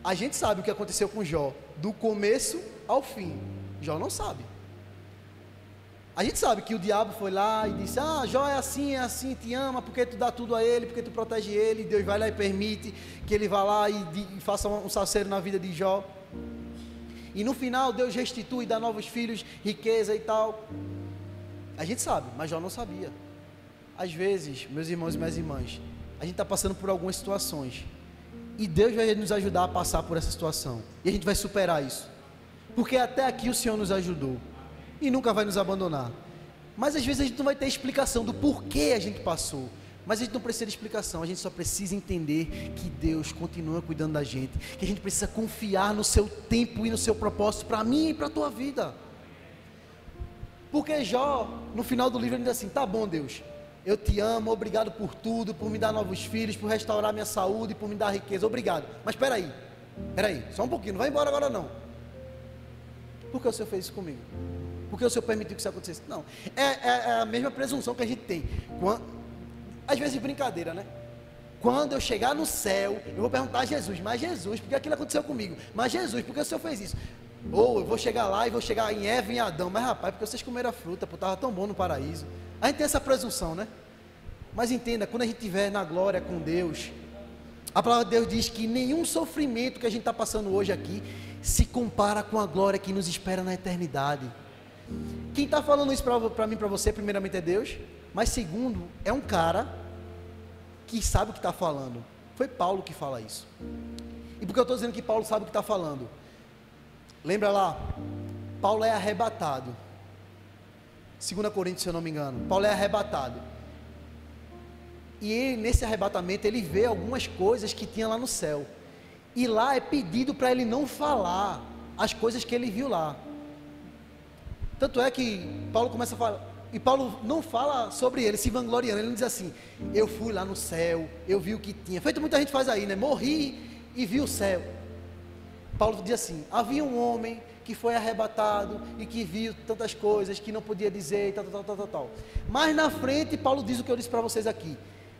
a gente sabe o que aconteceu com Jó, do começo ao fim. Jó não sabe. A gente sabe que o diabo foi lá e disse, Jó é assim, te ama, porque tu dá tudo a ele, porque tu protege ele, Deus vai lá e permite que ele vá lá e faça um salseiro na vida de Jó. E no final Deus restitui, dá novos filhos, riqueza e tal. A gente sabe, mas Jó não sabia. Às vezes, meus irmãos e minhas irmãs, a gente está passando por algumas situações, e Deus vai nos ajudar a passar por essa situação, e a gente vai superar isso, porque até aqui o Senhor nos ajudou, e nunca vai nos abandonar. Mas às vezes a gente não vai ter explicação do porquê a gente passou, mas a gente não precisa de explicação, a gente só precisa entender que Deus continua cuidando da gente, que a gente precisa confiar no seu tempo e no seu propósito para mim e para a tua vida. Porque Jó, no final do livro, ele diz assim, tá bom Deus, eu te amo, obrigado por tudo, por me dar novos filhos, por restaurar minha saúde, por me dar riqueza, obrigado, mas espera aí, só um pouquinho, não vai embora agora não. Por que o Senhor fez isso comigo? porque o Senhor permitiu que isso acontecesse. Não, é a mesma presunção que a gente tem. Às vezes brincadeira, né? Quando eu chegar no céu, eu vou perguntar a Jesus, mas Jesus, por que aquilo aconteceu comigo? Mas Jesus, por que o Senhor fez isso? Ou eu vou chegar lá e vou chegar em Eva e em Adão, mas rapaz, porque vocês comeram a fruta, porque estava tão bom no paraíso. A gente tem essa presunção, né? Mas entenda, quando a gente estiver na glória com Deus, a palavra de Deus diz que nenhum sofrimento que a gente está passando hoje aqui se compara com a glória que nos espera na eternidade. Quem está falando isso para mim, para você, primeiramente é Deus, mas segundo, é um cara que sabe o que está falando. Foi Paulo que fala isso. E por que eu estou dizendo que Paulo sabe o que está falando? Lembra lá, Paulo é arrebatado. 2 Coríntios, se eu não me engano, Paulo é arrebatado. E ele, nesse arrebatamento, ele vê algumas coisas que tinha lá no céu. E lá é pedido para ele não falar as coisas que ele viu lá. Tanto é que Paulo começa a falar, e Paulo não fala sobre ele, se vangloriando, ele não diz assim, eu fui lá no céu, eu vi o que tinha, feito muita gente faz aí, né, morri e vi o céu. Paulo diz assim, havia um homem que foi arrebatado e que viu tantas coisas que não podia dizer e tal. Mas na frente Paulo diz o que eu disse para vocês aqui,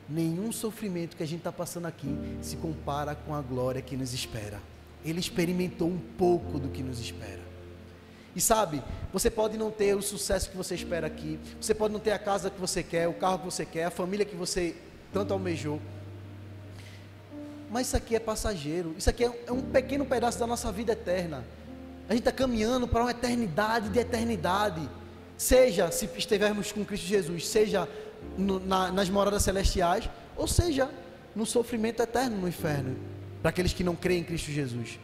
nenhum sofrimento que a gente está passando aqui se compara com a glória que nos espera. Ele experimentou um pouco do que nos espera. E sabe, você pode não ter o sucesso que você espera aqui, você pode não ter a casa que você quer, o carro que você quer, a família que você tanto almejou, mas isso aqui é passageiro, isso aqui é um pequeno pedaço da nossa vida eterna. A gente está caminhando para uma eternidade de eternidade, seja se estivermos com Cristo Jesus, seja nas moradas celestiais, ou seja, no sofrimento eterno no inferno, para aqueles que não creem em Cristo Jesus.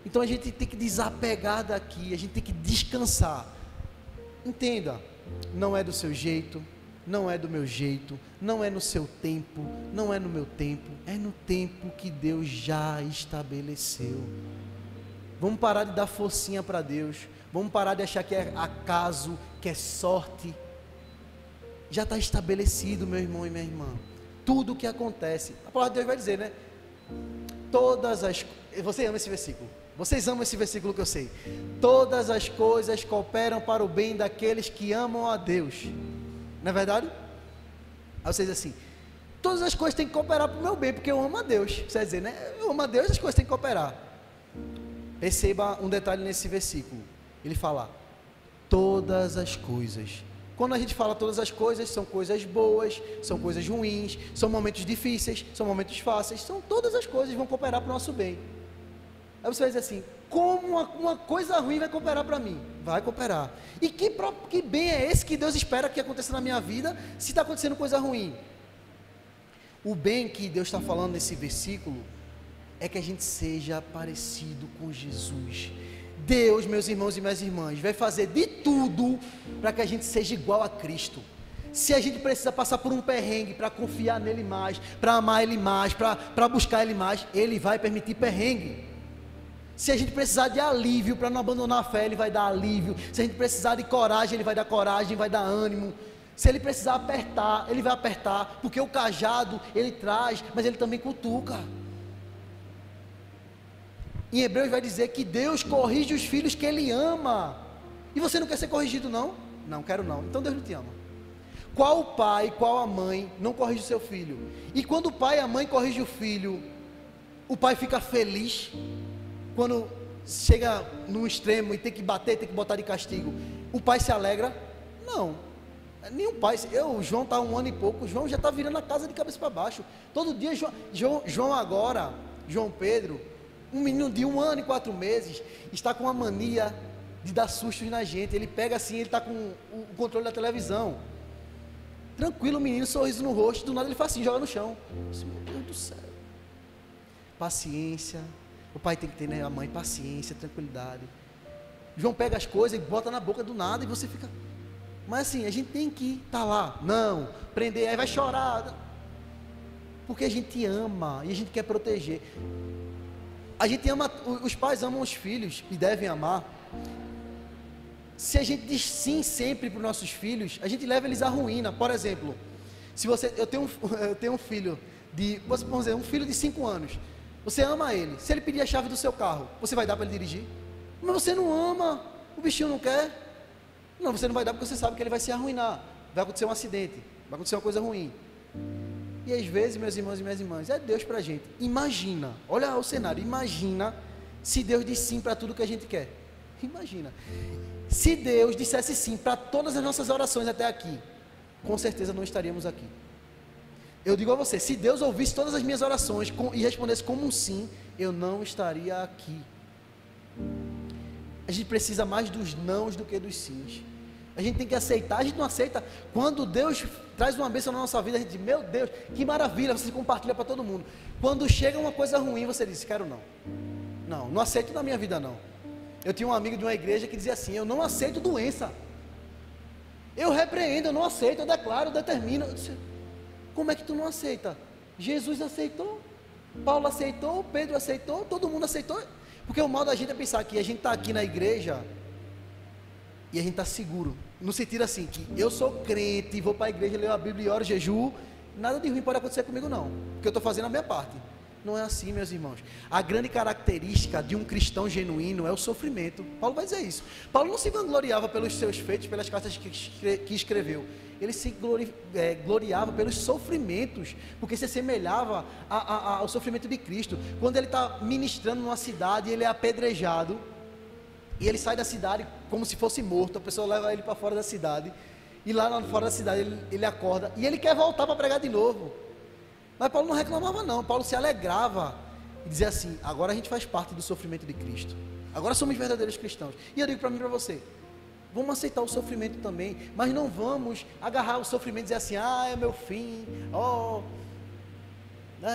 Então a gente tem que desapegar daqui, a gente tem que descansar. Entenda, não é do seu jeito, não é do meu jeito, não é no seu tempo, não é no meu tempo, é no tempo que Deus já estabeleceu. Vamos parar de dar forcinha para Deus, vamos parar de achar que é acaso, que é sorte. Já está estabelecido, meu irmão e minha irmã, tudo o que acontece. A palavra de Deus vai dizer, né? Você ama esse versículo? Vocês amam esse versículo que eu sei. Todas as coisas cooperam para o bem daqueles que amam a Deus. Não é verdade? Aí vocês assim, todas as coisas têm que cooperar para o meu bem, porque eu amo a Deus. Você vai dizer, né? Eu amo a Deus, as coisas têm que cooperar. Perceba um detalhe nesse versículo. Ele fala, todas as coisas. Quando a gente fala todas as coisas, são coisas boas, são coisas ruins, são momentos difíceis, são momentos fáceis, são todas as coisas vão cooperar para o nosso bem. Aí você vai dizer assim, como uma coisa ruim vai cooperar para mim? Vai cooperar. E que bem é esse que Deus espera que aconteça na minha vida, se está acontecendo coisa ruim? O bem que Deus está falando nesse versículo, é que a gente seja parecido com Jesus. Deus, meus irmãos e minhas irmãs, vai fazer de tudo para que a gente seja igual a Cristo. Se a gente precisa passar por um perrengue para confiar nele mais, para amar ele mais, para buscar ele mais, ele vai permitir perrengue. Se a gente precisar de alívio para não abandonar a fé, ele vai dar alívio. Se a gente precisar de coragem, ele vai dar coragem, vai dar ânimo. Se ele precisar apertar, ele vai apertar, porque o cajado ele traz, mas ele também cutuca. Em Hebreus vai dizer que Deus corrige os filhos que Ele ama. E você não quer ser corrigido não? Não, quero não. Então Deus não te ama. Qual o pai, qual a mãe não corrige o seu filho? E quando o pai e a mãe corrigem o filho, o pai fica feliz? Quando chega no extremo e tem que bater, tem que botar de castigo, o pai se alegra? Não. Nenhum pai. O João está 1 ano e pouco, o João já está virando a casa de cabeça para baixo. Todo dia, João agora, João Pedro, um menino de 1 ano e 4 meses, está com uma mania de dar sustos na gente. Ele pega assim, ele está com o controle da televisão. Tranquilo, o menino, sorriso no rosto, do nada ele faz assim, joga no chão. Meu Deus do céu. Paciência. O pai tem que ter, né, a mãe, paciência, tranquilidade. João pega as coisas e bota na boca do nada e você fica... Mas assim, a gente tem que estar lá. Não, prender, aí vai chorar. Porque a gente ama e a gente quer proteger. A gente ama, os pais amam os filhos e devem amar. Se a gente diz sim sempre para os nossos filhos, a gente leva eles à ruína. Por exemplo, eu tenho um filho vamos dizer, um filho de 5 anos. Você ama ele. Se ele pedir a chave do seu carro, você vai dar para ele dirigir? Mas você não ama, o bichinho não quer. Não, você não vai dar porque você sabe que ele vai se arruinar, vai acontecer um acidente, vai acontecer uma coisa ruim. E às vezes, meus irmãos e minhas irmãs, é Deus para a gente. Imagina, olha o cenário, imagina se Deus diz sim para tudo que a gente quer. Imagina, se Deus dissesse sim para todas as nossas orações até aqui, com certeza não estaríamos aqui. Eu digo a você, se Deus ouvisse todas as minhas orações e respondesse como um sim, eu não estaria aqui. A gente precisa mais dos nãos do que dos sims. A gente tem que aceitar. A gente não aceita. Quando Deus traz uma bênção na nossa vida, a gente diz, meu Deus, que maravilha, você compartilha para todo mundo. Quando chega uma coisa ruim, você diz, quero não. Não aceito na minha vida não. Eu tinha um amigo de uma igreja que dizia assim, eu não aceito doença. Eu repreendo, eu não aceito, eu declaro, eu determino. Eu disse, como é que tu não aceita? Jesus aceitou, Paulo aceitou, Pedro aceitou, todo mundo aceitou. Porque o mal da gente é pensar que a gente está aqui na igreja e a gente está seguro. No sentido assim, que eu sou crente, vou para a igreja, leio a Bíblia, oro, jejum, nada de ruim pode acontecer comigo não, porque eu estou fazendo a minha parte. Não é assim, meus irmãos. A grande característica de um cristão genuíno é o sofrimento. Paulo vai dizer isso. Paulo não se vangloriava pelos seus feitos, pelas cartas que escreveu. Ele se gloriava pelos sofrimentos, porque se assemelhava ao sofrimento de Cristo. Quando ele está ministrando numa cidade, ele é apedrejado, e ele sai da cidade como se fosse morto, a pessoa leva ele para fora da cidade, e lá fora da cidade ele acorda, e ele quer voltar para pregar de novo. Mas Paulo não reclamava não, Paulo se alegrava, e dizia assim, agora a gente faz parte do sofrimento de Cristo, agora somos verdadeiros cristãos. E eu digo para mim e para você, vamos aceitar o sofrimento também, mas não vamos agarrar o sofrimento e dizer assim, é meu fim,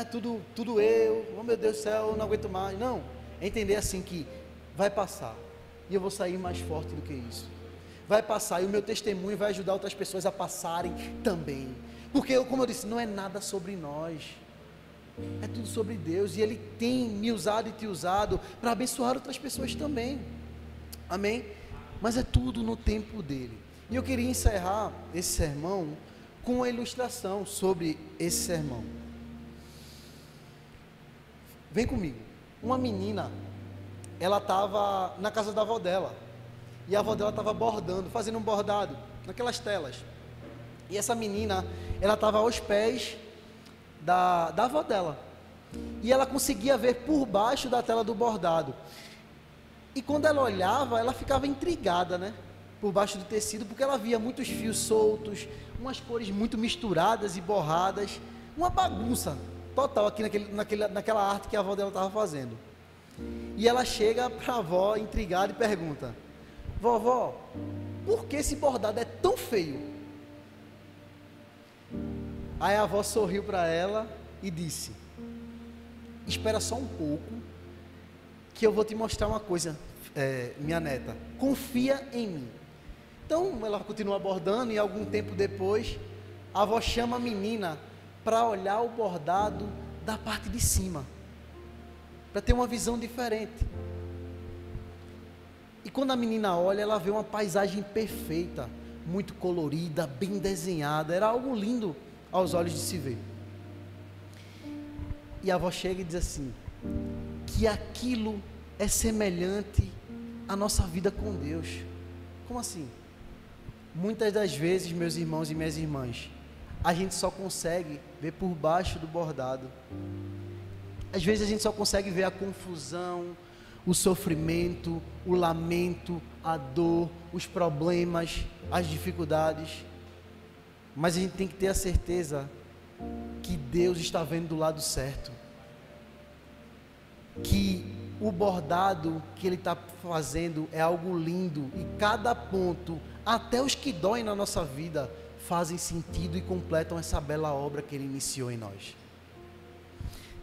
tudo eu, oh meu Deus do céu, eu não aguento mais. Não, é entender assim que vai passar, e eu vou sair mais forte do que isso. Vai passar, e o meu testemunho vai ajudar outras pessoas a passarem também. Porque, como eu disse, não é nada sobre nós, é tudo sobre Deus, e Ele tem me usado e te usado para abençoar outras pessoas também, amém? Mas é tudo no tempo dEle. E eu queria encerrar esse sermão com uma ilustração sobre esse sermão. Vem comigo. Uma menina, ela estava na casa da avó dela, e a avó dela estava bordando, fazendo um bordado, naquelas telas. E essa menina, ela estava aos pés da avó dela, e ela conseguia ver por baixo da tela do bordado, e quando ela olhava, ela ficava intrigada, né, por baixo do tecido, porque ela via muitos fios soltos, umas cores muito misturadas e borradas, uma bagunça total aqui naquela arte que a avó dela estava fazendo. E ela chega para a avó intrigada e pergunta, vovó, por que esse bordado é tão feio? Aí a avó sorriu para ela e disse, espera só um pouco, que eu vou te mostrar uma coisa, minha neta, confia em mim. Então ela continua bordando, e algum tempo depois, a avó chama a menina para olhar o bordado da parte de cima, para ter uma visão diferente. E quando a menina olha, ela vê uma paisagem perfeita, muito colorida, bem desenhada, era algo lindo aos olhos de se ver. E a avó chega e diz assim, que aquilo é semelhante à nossa vida com Deus. Como assim? Muitas das vezes, meus irmãos e minhas irmãs, a gente só consegue ver por baixo do bordado. Às vezes a gente só consegue ver a confusão, o sofrimento, o lamento, a dor, os problemas, as dificuldades. Mas a gente tem que ter a certeza que Deus está vendo do lado certo, que o bordado que Ele está fazendo é algo lindo, e cada ponto, até os que doem na nossa vida, fazem sentido e completam essa bela obra que Ele iniciou em nós.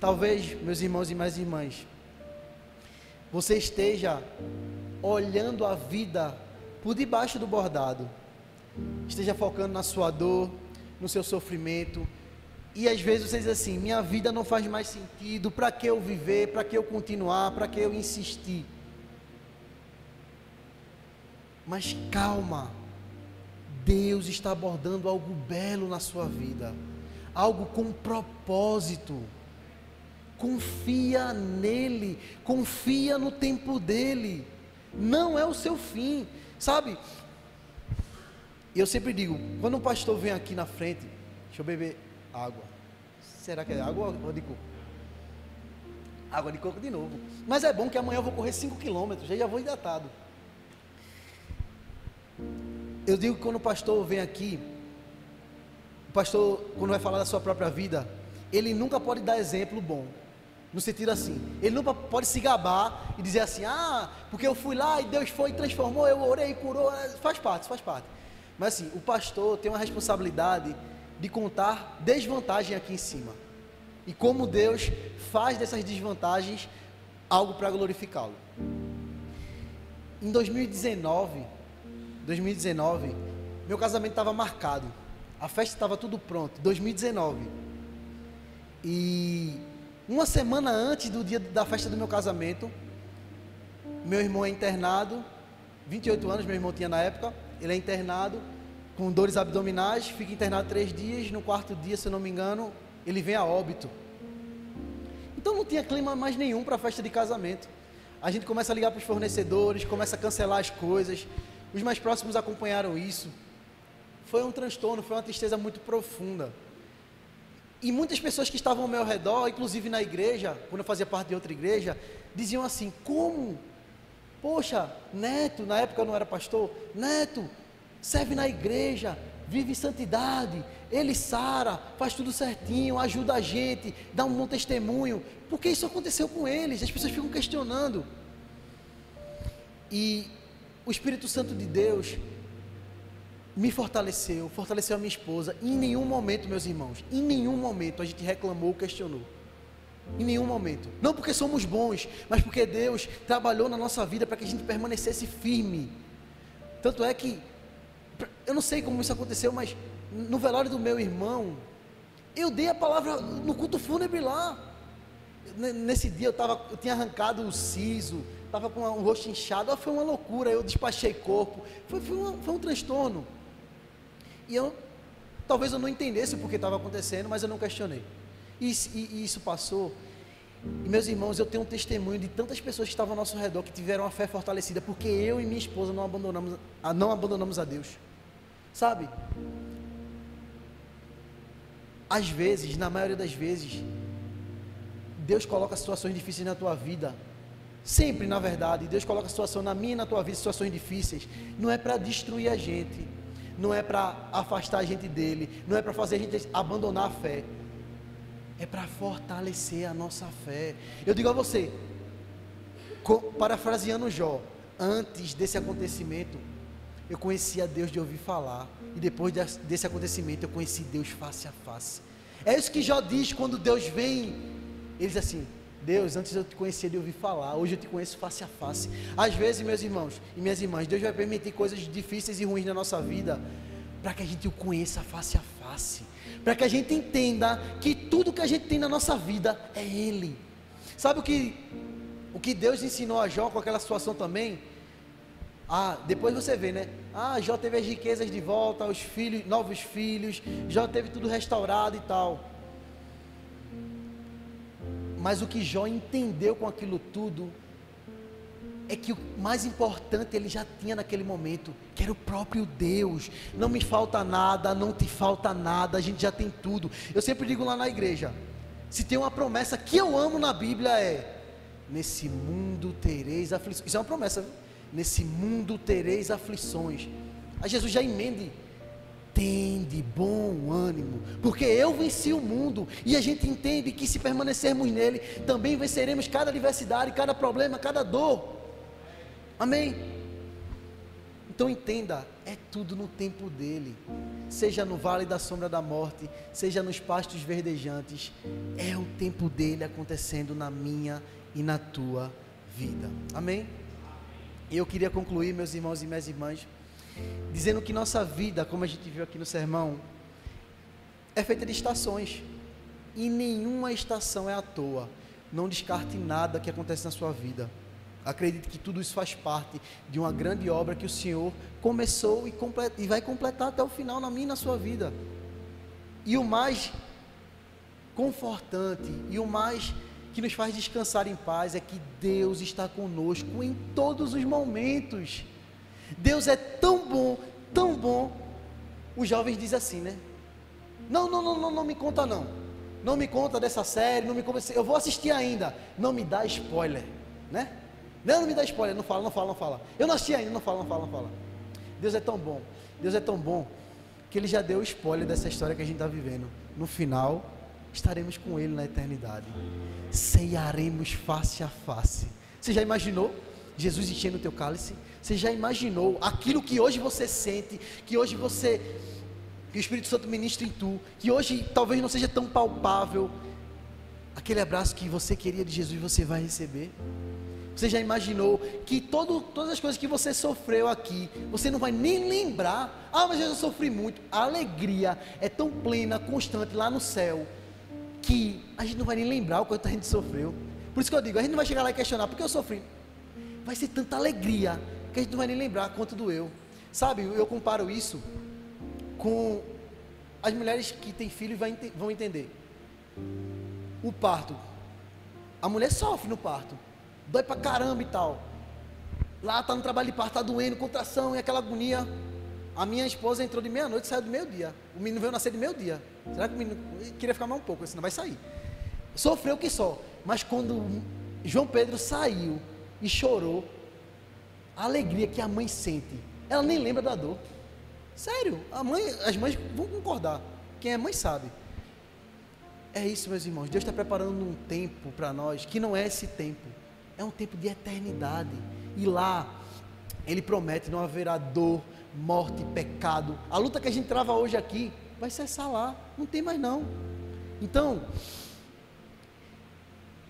Talvez, meus irmãos e minhas irmãs, você esteja olhando a vida por debaixo do bordado, esteja focando na sua dor, no seu sofrimento, e às vezes você diz assim, minha vida não faz mais sentido, para que eu viver, para que eu continuar, para que eu insistir? Mas calma, Deus está abordando algo belo na sua vida, algo com propósito. Confia nele, confia no tempo dele, não é o seu fim, sabe? E eu sempre digo, quando um pastor vem aqui na frente, deixa eu beber água. Será que é água ou de coco? Água de coco de novo. Mas é bom que amanhã eu vou correr 5 quilômetros, já vou hidratado. Eu digo que quando o pastor vem aqui, o pastor, quando vai falar da sua própria vida, ele nunca pode dar exemplo bom. No sentido assim, ele nunca pode se gabar e dizer assim, porque eu fui lá e Deus foi e transformou, eu orei, curou, faz parte. Mas assim, o pastor tem uma responsabilidade de contar desvantagem aqui em cima. E como Deus faz dessas desvantagens algo para glorificá-lo. Em 2019, meu casamento estava marcado. A festa estava tudo pronto, 2019. E uma semana antes do dia da festa do meu casamento, meu irmão é internado, 28 anos meu irmão tinha na época, ele é internado, com dores abdominais, fica internado 3 dias, no 4º dia, se eu não me engano, ele vem a óbito. Então não tinha clima mais nenhum para a festa de casamento. A gente começa a ligar para os fornecedores, começa a cancelar as coisas, os mais próximos acompanharam isso. Foi um transtorno, foi uma tristeza muito profunda. E muitas pessoas que estavam ao meu redor, inclusive na igreja, quando eu fazia parte de outra igreja, diziam assim, como? Poxa, Neto, na época eu não era pastor, Neto, serve na igreja, vive em santidade, ele sara, faz tudo certinho, ajuda a gente, dá um bom testemunho, porque isso aconteceu com eles, as pessoas ficam questionando. E o Espírito Santo de Deus me fortaleceu a minha esposa. Em nenhum momento, meus irmãos, em nenhum momento a gente reclamou ou questionou. Em nenhum momento. Não porque somos bons, mas porque Deus trabalhou na nossa vida para que a gente permanecesse firme. Tanto é que, eu não sei como isso aconteceu, mas no velório do meu irmão, eu dei a palavra no culto fúnebre lá. Nesse dia eu tinha arrancado o siso, estava com o rosto inchado, foi uma loucura, eu despachei corpo, foi um transtorno. E talvez eu não entendesse o porquê estava acontecendo, mas eu não questionei. E isso passou. E meus irmãos, eu tenho um testemunho de tantas pessoas que estavam ao nosso redor, que tiveram a fé fortalecida, porque eu e minha esposa não abandonamos a Deus. Sabe? Às vezes, na maioria das vezes, Deus coloca situações difíceis na tua vida. Sempre, na verdade, Deus coloca situação na minha e na tua vida, situações difíceis. Não é para destruir a gente, não é para afastar a gente dele, não é para fazer a gente abandonar a fé, é para fortalecer a nossa fé. Eu digo a você, parafraseando Jó, antes desse acontecimento, eu conhecia Deus de ouvir falar, e depois desse acontecimento, eu conheci Deus face a face. É isso que Jó diz quando Deus vem, ele diz assim, Deus, antes eu te conhecia de ouvir falar, hoje eu te conheço face a face. Às vezes, meus irmãos e minhas irmãs, Deus vai permitir coisas difíceis e ruins na nossa vida, para que a gente o conheça face a face, para que a gente entenda que tudo que a gente tem na nossa vida é Ele. Sabe o que Deus ensinou a Jó com aquela situação também? Depois você vê, né? Jó teve as riquezas de volta, os filhos, novos filhos, Jó teve tudo restaurado e tal. Mas o que Jó entendeu com aquilo tudo é que o mais importante ele já tinha naquele momento, que era o próprio Deus. Não me falta nada, não te falta nada, a gente já tem tudo. Eu sempre digo lá na igreja, se tem uma promessa que eu amo na Bíblia nesse mundo tereis aflições. Isso é uma promessa, viu? Nesse mundo tereis aflições. Aí Jesus já emende, tende bom ânimo, porque eu venci o mundo. E a gente entende que se permanecermos nele, também venceremos cada adversidade, cada problema, cada dor. Amém? Então entenda, é tudo no tempo dele. Seja no vale da sombra da morte, seja nos pastos verdejantes, é o tempo dele acontecendo na minha e na tua vida. Amém? E eu queria concluir, meus irmãos e minhas irmãs, dizendo que nossa vida, como a gente viu aqui no sermão, é feita de estações, e nenhuma estação é à toa. Não descarte nada que acontece na sua vida. Acredite que tudo isso faz parte de uma grande obra que o Senhor começou e vai completar até o final na minha e na sua vida. E o mais confortante e o mais que nos faz descansar em paz é que Deus está conosco em todos os momentos. Deus é tão bom, os jovens dizem assim, né? Não me conta não. Não me conta dessa série, não me conta, eu vou assistir ainda. Não me dá spoiler, né? Não me dá spoiler, não fala. Eu não assisti ainda, não fala. Deus é tão bom, que Ele já deu o spoiler dessa história que a gente está vivendo. No final, estaremos com Ele na eternidade. Ceiaremos face a face. Você já imaginou Jesus enchendo o teu cálice? Você já imaginou aquilo que hoje você sente, que hoje que o Espírito Santo ministra em tu, que hoje talvez não seja tão palpável, aquele abraço que você queria de Jesus você vai receber? Você já imaginou que todas as coisas que você sofreu aqui, você não vai nem lembrar? Mas eu sofri muito. A alegria é tão plena, constante lá no céu, que a gente não vai nem lembrar o quanto a gente sofreu. Por isso que eu digo, a gente não vai chegar lá e questionar, porque eu sofri. Vai ser tanta alegria, que a gente não vai nem lembrar quanto doeu. Sabe, eu comparo isso com as mulheres que têm filhos vão entender. O parto, a mulher sofre no parto, dói pra caramba e tal. Lá tá no trabalho de parto, tá doendo, contração e aquela agonia. A minha esposa entrou de meia-noite, saiu de meio-dia. O menino veio nascer de meio-dia. Será que o menino queria ficar mais um pouco, senão vai sair? Sofreu que só. Mas quando João Pedro saiu e chorou, a alegria que a mãe sente, ela nem lembra da dor. Sério, as mães vão concordar. Quem é mãe sabe. É isso, meus irmãos. Deus está preparando um tempo para nós que não é esse tempo. É um tempo de eternidade. E lá, Ele promete: não haverá dor, morte, pecado. A luta que a gente trava hoje aqui vai cessar lá. Não tem mais não. Então,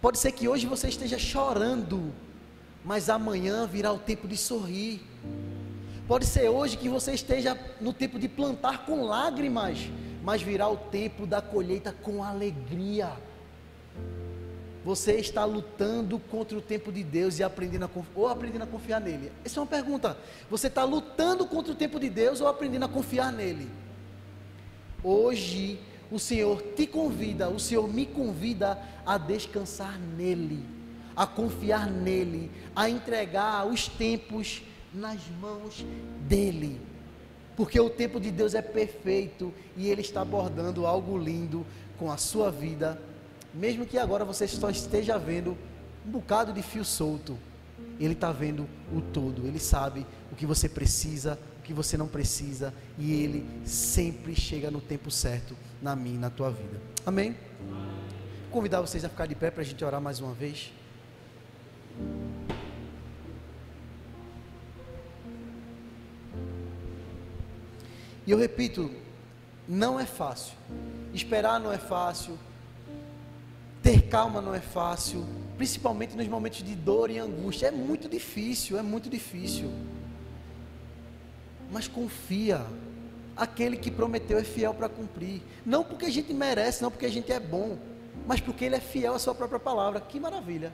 pode ser que hoje você esteja chorando, mas amanhã virá o tempo de sorrir. Pode ser hoje que você esteja no tempo de plantar com lágrimas, mas virá o tempo da colheita com alegria. Você está lutando contra o tempo de Deus e aprendendo a confiar nele? Essa é uma pergunta. Você está lutando contra o tempo de Deus ou aprendendo a confiar nele? Hoje o Senhor te convida, o Senhor me convida a descansar nele, a confiar nele, a entregar os tempos nas mãos dele, porque o tempo de Deus é perfeito e Ele está abordando algo lindo com a sua vida, mesmo que agora você só esteja vendo um bocado de fio solto. Ele está vendo o todo. Ele sabe o que você precisa, o que você não precisa, e Ele sempre chega no tempo certo na minha e na tua vida. Amém? Vou convidar vocês a ficar de pé para a gente orar mais uma vez. E eu repito, não é fácil. Esperar não é fácil. Ter calma não é fácil. Principalmente nos momentos de dor e angústia. É muito difícil, Mas confia. Aquele que prometeu é fiel para cumprir. Não porque a gente merece, não porque a gente é bom, mas porque Ele é fiel à sua própria palavra. Que maravilha.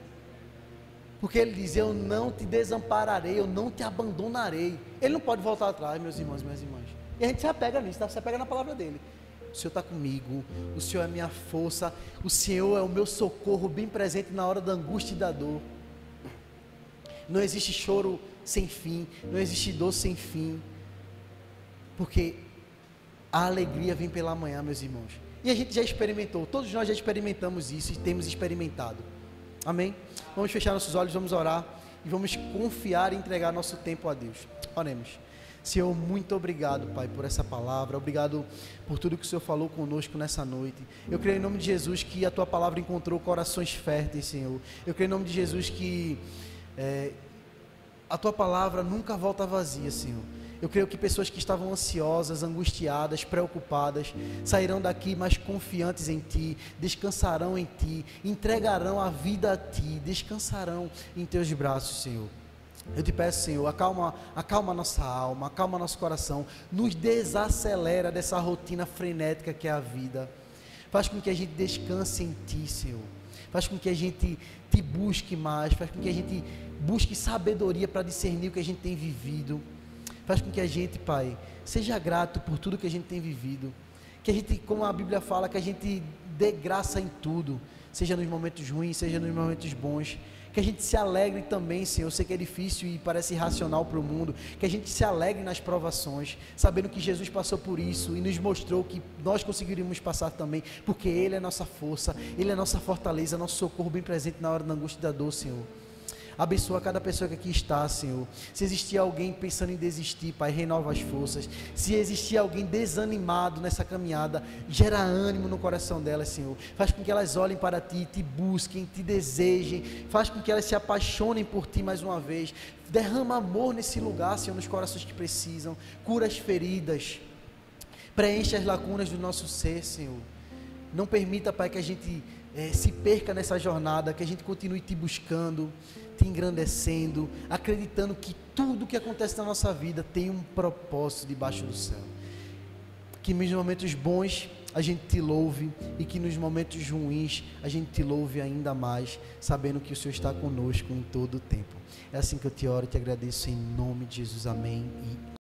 Porque Ele diz: eu não te desampararei, eu não te abandonarei. Ele não pode voltar atrás, meus irmãos e minhas irmãs. E a gente se apega nisso, se apega na palavra dele. O Senhor está comigo, o Senhor é minha força, o Senhor é o meu socorro bem presente na hora da angústia e da dor. Não existe choro sem fim, não existe dor sem fim, porque a alegria vem pela manhã, meus irmãos. E a gente já experimentou, todos nós já experimentamos isso e temos experimentado. Amém? Vamos fechar nossos olhos, vamos orar e vamos confiar e entregar nosso tempo a Deus. Oremos. Senhor, muito obrigado, Pai, por essa palavra, obrigado por tudo que o Senhor falou conosco nessa noite. Eu creio em nome de Jesus que a Tua palavra encontrou corações férteis, Senhor. Eu creio em nome de Jesus que a Tua palavra nunca volta vazia, Senhor. Eu creio que pessoas que estavam ansiosas, angustiadas, preocupadas, sairão daqui mais confiantes em Ti, descansarão em Ti, entregarão a vida a Ti, descansarão em Teus braços, Senhor. Eu te peço, Senhor, acalma nossa alma, acalma nosso coração, nos desacelera dessa rotina frenética que é a vida, faz com que a gente descanse em Ti, Senhor, faz com que a gente Te busque mais, faz com que a gente busque sabedoria para discernir o que a gente tem vivido, faz com que a gente, Pai, seja grato por tudo que a gente tem vivido, que a gente, como a Bíblia fala, que a gente dê graça em tudo, seja nos momentos ruins, seja nos momentos bons. Que a gente se alegre também, Senhor. Eu sei que é difícil e parece irracional para o mundo. Que a gente se alegre nas provações, sabendo que Jesus passou por isso e nos mostrou que nós conseguiríamos passar também, porque Ele é nossa força, Ele é nossa fortaleza, nosso socorro bem presente na hora da angústia e da dor, Senhor. Abençoa cada pessoa que aqui está, Senhor. Se existir alguém pensando em desistir, Pai, renova as forças. Se existir alguém desanimado nessa caminhada, gera ânimo no coração delas, Senhor. Faz com que elas olhem para Ti, Te busquem, Te desejem. Faz com que elas se apaixonem por Ti mais uma vez. Derrama amor nesse lugar, Senhor, nos corações que precisam. Cura as feridas. Preenche as lacunas do nosso ser, Senhor. Não permita, Pai, que a gente se perca nessa jornada, que a gente continue Te buscando, Te engrandecendo, acreditando que tudo que acontece na nossa vida tem um propósito debaixo do céu. Que nos momentos bons a gente Te louve e que nos momentos ruins a gente Te louve ainda mais, sabendo que o Senhor está conosco em todo o tempo. É assim que eu Te oro e Te agradeço em nome de Jesus. Amém e